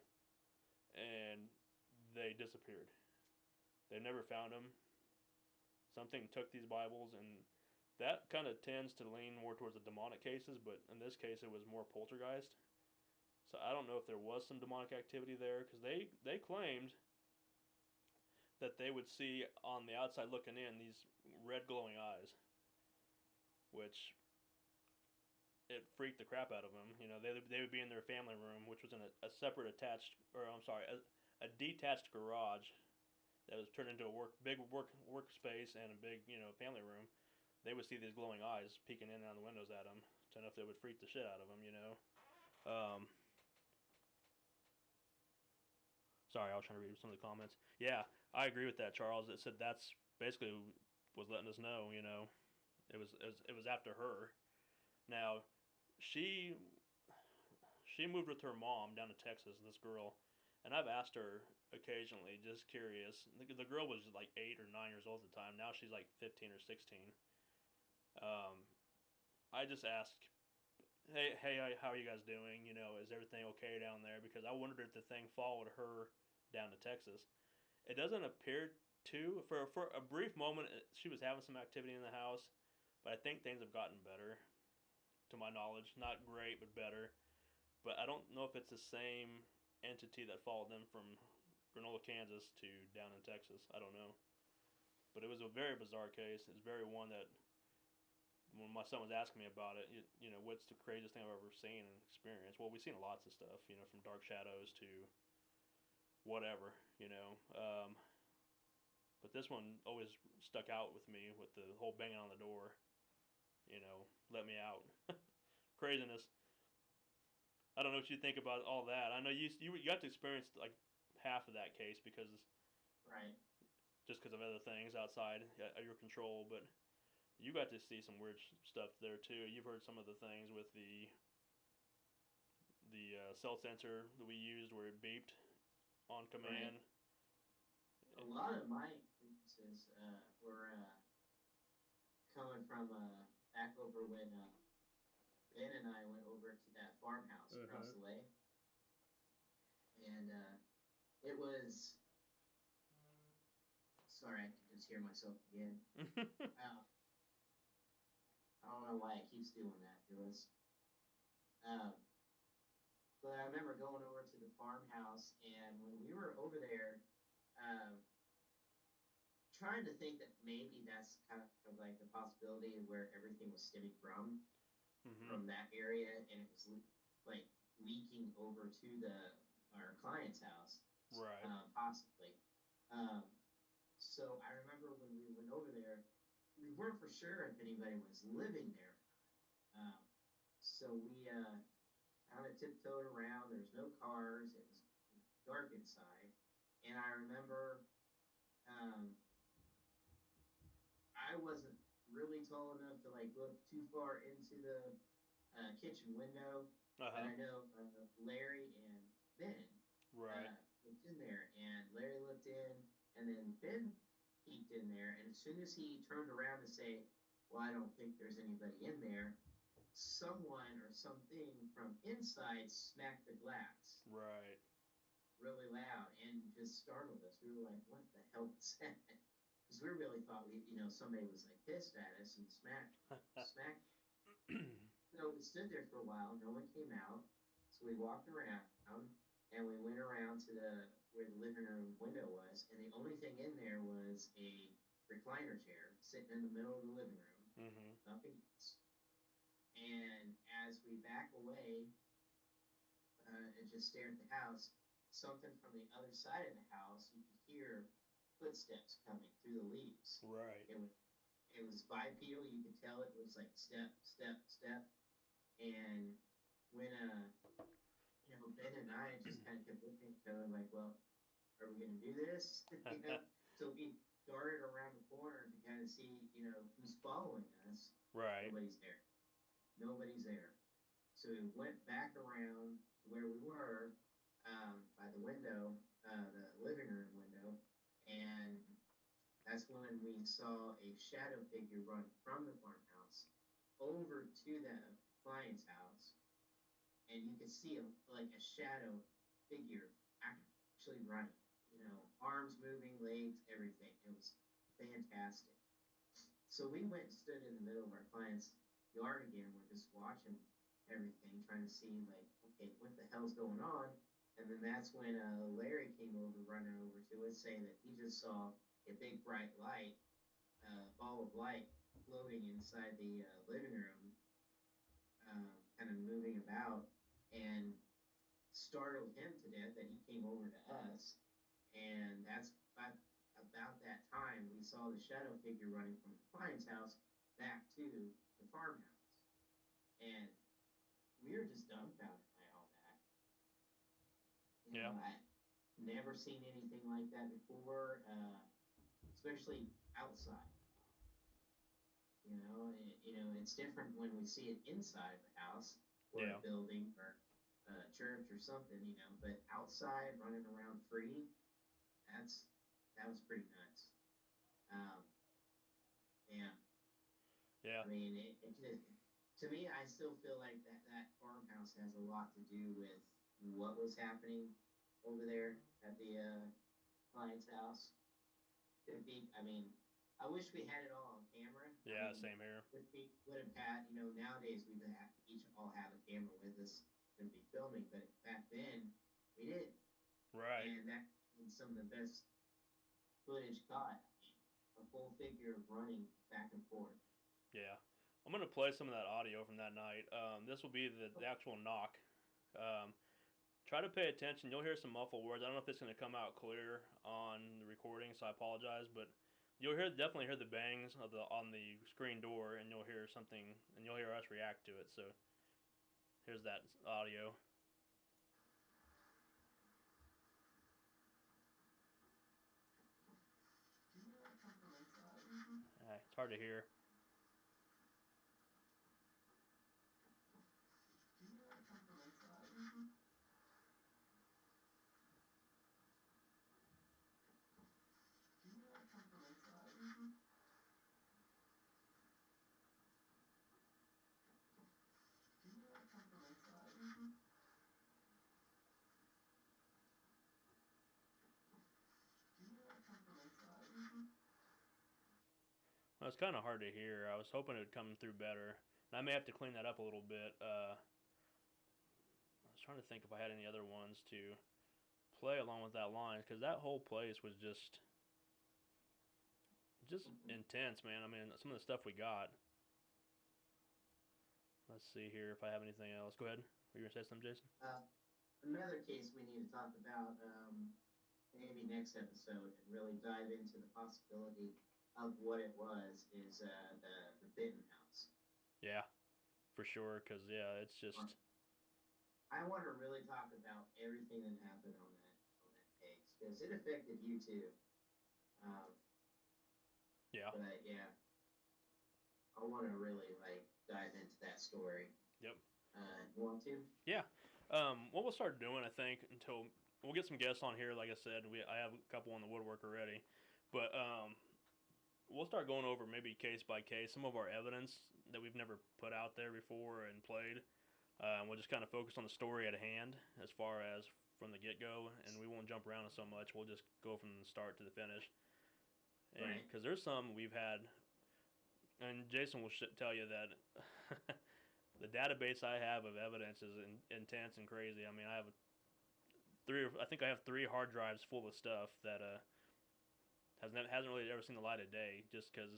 and they disappeared. They never found them. Something took these Bibles, and that kind of tends to lean more towards the demonic cases. But in this case, it was more poltergeist. So I don't know if there was some demonic activity there, because they claimed that they would see on the outside looking in these red glowing eyes, which it freaked the crap out of them. They would be in their family room, which was in a separate attached, or I'm sorry, a detached garage that was turned into a big workspace and a big family room. They would see these glowing eyes peeking in and out the windows at them. To know if they would freak the shit out of them. Um, Sorry, I was trying to read some of the comments. Yeah, I agree with that, Charles. It said that's basically was letting us know. It was after her. Now, she she moved with her mom down to Texas. This girl, and I've asked her occasionally, just curious. The girl was like 8 or 9 years old at the time. Now she's like 15 or 16. Um, I just asked, hey, how are you guys doing? Is everything okay down there? Because I wondered if the thing followed her down to Texas. It doesn't appear to. For a brief moment, she was having some activity in the house, but I think things have gotten better, to my knowledge. Not great, but better. But I don't know if it's the same entity that followed them from Granola, Kansas to down in Texas. I don't know. But it was a very bizarre case. It's very one that when my son was asking me about it, what's the craziest thing I've ever seen and experienced? Well, we've seen lots of stuff, from dark shadows to whatever. But this one always stuck out with me with the whole banging on the door. Let me out. Craziness. I don't know what you think about all that. I know you got to experience like half of that case Right. just because of other things outside of your control, but you got to see some weird stuff there too. You've heard some of the things with the cell sensor that we used where it beeped on command. Right. A lot of my experiences were coming from back over when Ben and I went over to that farmhouse across the way, and it was. Sorry, I can just hear myself again. I don't know why it keeps doing that to us. But I remember going over to the farmhouse, and when we were over there, trying to think that maybe that's kind of like the possibility of where everything was stemming from that area, and it was like leaking over to our client's house, Right. possibly. So I remember when we went over there, we weren't for sure if anybody was living there. So we kind of tiptoed around. There's no cars. It was dark inside, and I remember I wasn't really tall enough to like look too far into the kitchen window, but I know Larry and Ben Right. looked in there, and Larry looked in, and then Ben peeked in there, and as soon as he turned around to say, "Well, I don't think there's anybody in there," someone or something from inside smacked the glass Right. really loud and just startled us. We were like, "What the hell was that?" Because we really thought somebody was like pissed at us and smacked. So we stood there for a while. No one came out. So we walked around and we went around to where the living room window was, and the only thing in there was a recliner chair sitting in the middle of the living room. Nothing else. And as we back away and just stare at the house, something from the other side of the house, you could hear footsteps coming through the leaves. Right. It was bipedal. You could tell it was like step, step, step. And when Ben and I just kind of kept looking at each other like, well, are we going to do this? So we darted around the corner to kind of see, who's following us. Right. Nobody's there. Nobody's there. So we went back around to where we were by the window, the living room window, and that's when we saw a shadow figure run from the farmhouse over to the client's house, and you could see a shadow figure actually running. Arms moving, legs, everything. It was fantastic. So we went and stood in the middle of our client's yard again. We're just watching everything, trying to see like, okay, what the hell's going on? And then that's when Larry came over, running over to us, saying that he just saw a big bright light, ball of light floating inside the living room, kind of moving about, and startled him to death that he came over to us. And that's about that time we saw the shadow figure running from the client's house back to the farmhouse. And we were just dumbfounded by all that. I never seen anything like that before, especially outside. It's different when we see it inside of a house or a building or a church or something, but outside running around free, that was pretty nuts. Yeah. Yeah. I mean, to me, I still feel like that farmhouse has a lot to do with what was happening over there at the client's house. I mean, I wish we had it all on camera. Yeah, same here. We would have had, nowadays we would each all have a camera with us and be filming, but back then we did. Right. And that was some of the best footage caught. A full figure running back and forth. Yeah. I'm going to play some of that audio from that night. This will be the actual knock. Try to pay attention. You'll hear some muffled words. I don't know if it's going to come out clear on on the recording, so I apologize. But you'll definitely hear the bangs of on the screen door, and you'll hear something, and you'll hear us react to it. So here's that audio. It's hard to hear. Well, it's kind of hard to hear. I was hoping it would come through better. And I may have to clean that up a little bit. I was trying to think if I had any other ones to play along with that line, because that whole place was just intense, man. I mean, some of the stuff we got. Let's see here if I have anything else. Go ahead. Were you going to say something, Jason? Another case we need to talk about, maybe next episode, and really dive into the possibility of what it was, is the Benton House. Yeah, for sure, because, yeah, it's just... I want to really talk about everything that happened on that case, because it affected you too. Yeah. But, yeah, I want to really, dive into that story. Yep. You want to? Yeah. What we'll start doing, I think, until we'll get some guests on here. Like I said, I have a couple on the woodwork already, but we'll start going over maybe case by case some of our evidence that we've never put out there before and played. We'll just kind of focus on the story at hand as far as from the get go, and we won't jump around so much. We'll just go from the start to the finish. And because there's some we've had, and Jason will tell you that. The database I have of evidence is intense and crazy. I mean, I think I have 3 hard drives full of stuff that hasn't really ever seen the light of day. Just because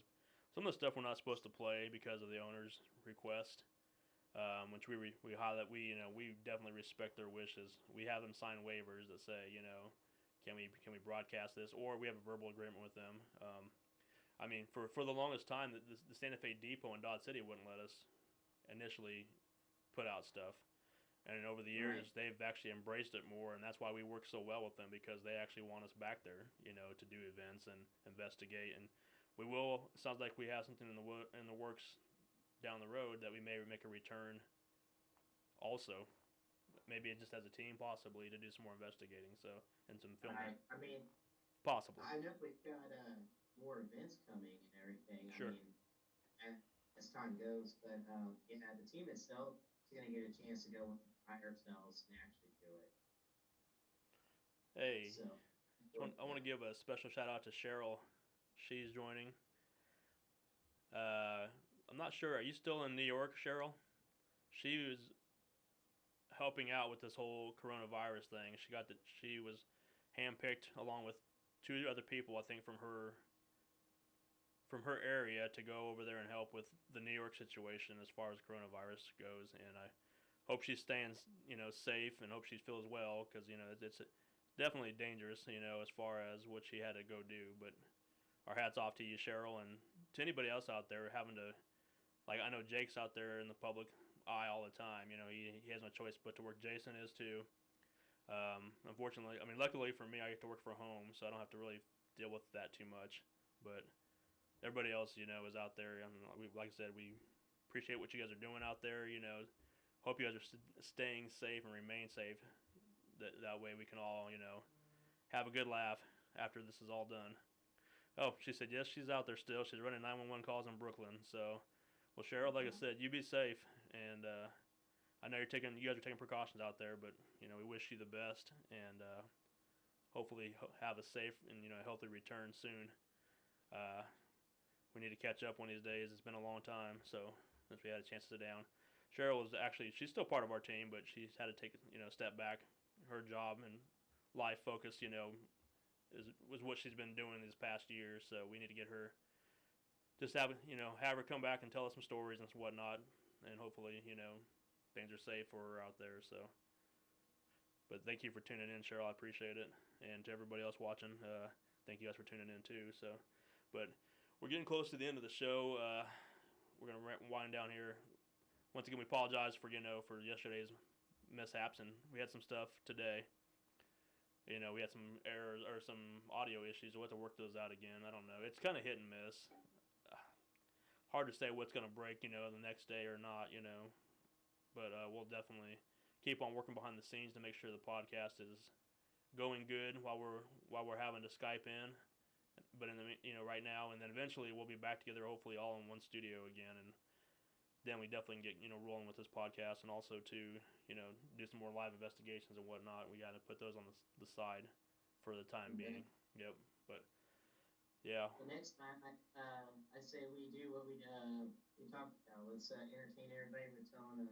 some of the stuff we're not supposed to play because of the owner's request, which we definitely respect their wishes. We have them sign waivers that say, can we broadcast this, or we have a verbal agreement with them. I mean, for the longest time, the Santa Fe Depot in Dodge City wouldn't let us initially put out stuff, and over the years they've actually embraced it more, and that's why we work so well with them, because they actually want us back there, to do events and investigate. And we will. It sounds like we have something in the works down the road that we may make a return. Also, maybe just as a team, possibly to do some more investigating. So and some filming. I mean, possibly. I know we've got more events coming and everything. Sure. I mean, as time goes, but the team itself is going to get a chance to go by ourselves and actually do it. Hey, so, I want to give a special shout out to Cheryl. She's joining. I'm not sure. Are you still in New York, Cheryl? She was helping out with this whole coronavirus thing. She was handpicked along with 2 other people, I think, from her area to go over there and help with the New York situation as far as coronavirus goes. And I hope she's staying, safe, and hope she feels well, because, it's definitely dangerous, as far as what she had to go do. But our hats off to you, Cheryl, and to anybody else out there having to, I know Jake's out there in the public eye all the time. He has no choice but to work. Jason is too. Unfortunately, luckily for me, I get to work from home, so I don't have to really deal with that too much. But everybody else, is out there. Like I said, we appreciate what you guys are doing out there. Hope you guys are staying safe and remain safe. That way we can all, have a good laugh after this is all done. Oh, she said yes, she's out there still. She's running 911 calls in Brooklyn. So, well, Cheryl, like I said, you be safe, and I know you guys are taking precautions out there, but we wish you the best, and hopefully have a safe and healthy return soon. We need to catch up one of these days. It's been a long time, so since we had a chance to sit down. Cheryl is she's still part of our team, but she's had to take a step back. Her job and life focus, was what she's been doing these past years. So we need to get her, just have her come back and tell us some stories and whatnot, and hopefully things are safe for her out there. So, but thank you for tuning in, Cheryl. I appreciate it, and to everybody else watching, thank you guys for tuning in too. So, but we're getting close to the end of the show. We're gonna wind down here. Once again, we apologize for for yesterday's mishaps, and we had some stuff today. We had some errors or some audio issues. We'll have to work those out again. I don't know. It's kind of hit and miss. Hard to say what's going to break, the next day or not, But we'll definitely keep on working behind the scenes to make sure the podcast is going good while we're having to Skype in. But in the right now, and then eventually we'll be back together, hopefully all in one studio again, and then we definitely can get rolling with this podcast, and also to do some more live investigations and whatnot. We got to put those on the side for the time being. Yep. But yeah. The next time, I say we do what we talked about. Let's entertain everybody with telling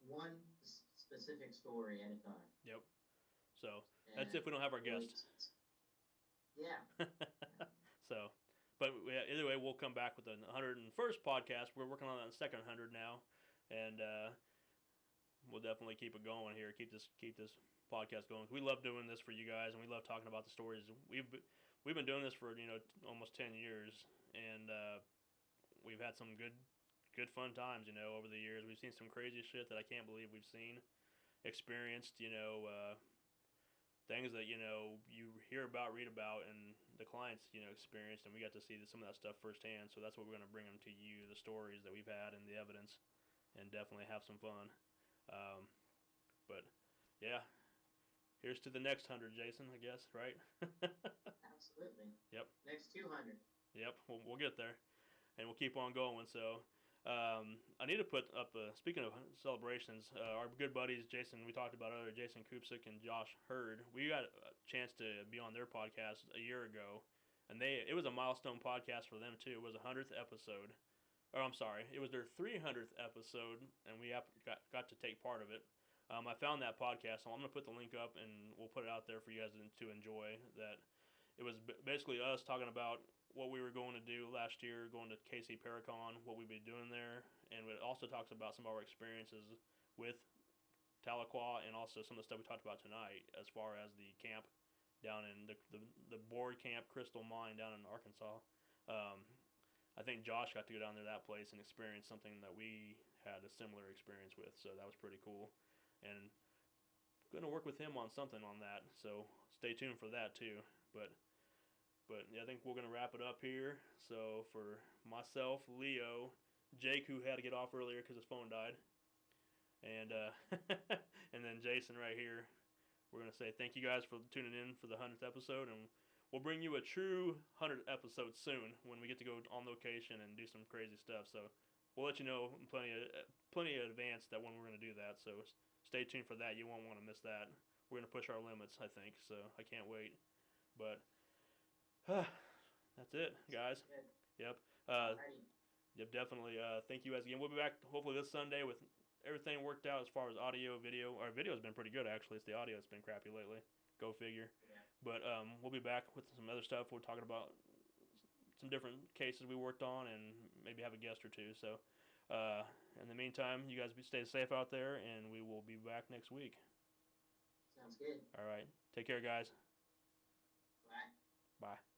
one specific story at a time. Yep. So that's if we don't have our guests. Yeah. So. But either way, we'll come back with the 101st podcast. We're working on that second 100 now, and we'll definitely keep it going here. Keep this podcast going. We love doing this for you guys, and we love talking about the stories. We've been doing this for almost 10 years, and we've had some good fun times. Over the years, we've seen some crazy shit that I can't believe we've seen, experienced. Things that you hear about, read about, and the clients experienced, and we got to see some of that stuff firsthand. So that's what we're going to bring them to you, the stories that we've had and the evidence, and definitely have some fun. But yeah, here's to the next 100, Jason. I guess, right? Absolutely. Yep. Next 200. Yep. We'll get there, and we'll keep on going. So. I need to put up, speaking of celebrations, our good buddies, Jason, we talked about earlier, Jason Kupsik and Josh Hurd. We got a chance to be on their podcast a year ago, and it was a milestone podcast for them, too. It was a 100th episode. Or, I'm sorry, it was their 300th episode, and we got to take part of it. I found that podcast, so I'm going to put the link up, and we'll put it out there for you guys to enjoy. That it was basically us talking about what we were going to do last year, going to KC Paracon, what we'd be doing there, and it also talks about some of our experiences with Tahlequah and also some of the stuff we talked about tonight as far as the camp down in the board camp Crystal Mine down in Arkansas. I think Josh got to go down there that place and experience something that we had a similar experience with, so that was pretty cool. And going to work with him on something on that, so stay tuned for that too. But yeah, I think we're going to wrap it up here. So for myself, Leo, Jake, who had to get off earlier because his phone died, and and then Jason right here, we're going to say thank you guys for tuning in for the 100th episode, and we'll bring you a true 100th episode soon when we get to go on location and do some crazy stuff. So we'll let you know in plenty of advance that when we're going to do that. So stay tuned for that. You won't want to miss that. We're going to push our limits, I think, so I can't wait. But that's it, guys. Yep. Yep, definitely. Thank you guys again. We'll be back hopefully this Sunday with everything worked out as far as audio, video. Our video's been pretty good, actually. It's the audio that's been crappy lately. Go figure. Yeah. But we'll be back with some other stuff. We're talking about some different cases we worked on and maybe have a guest or two. So in the meantime, you guys stay safe out there, and we will be back next week. Sounds good. All right. Take care, guys. Bye. Bye.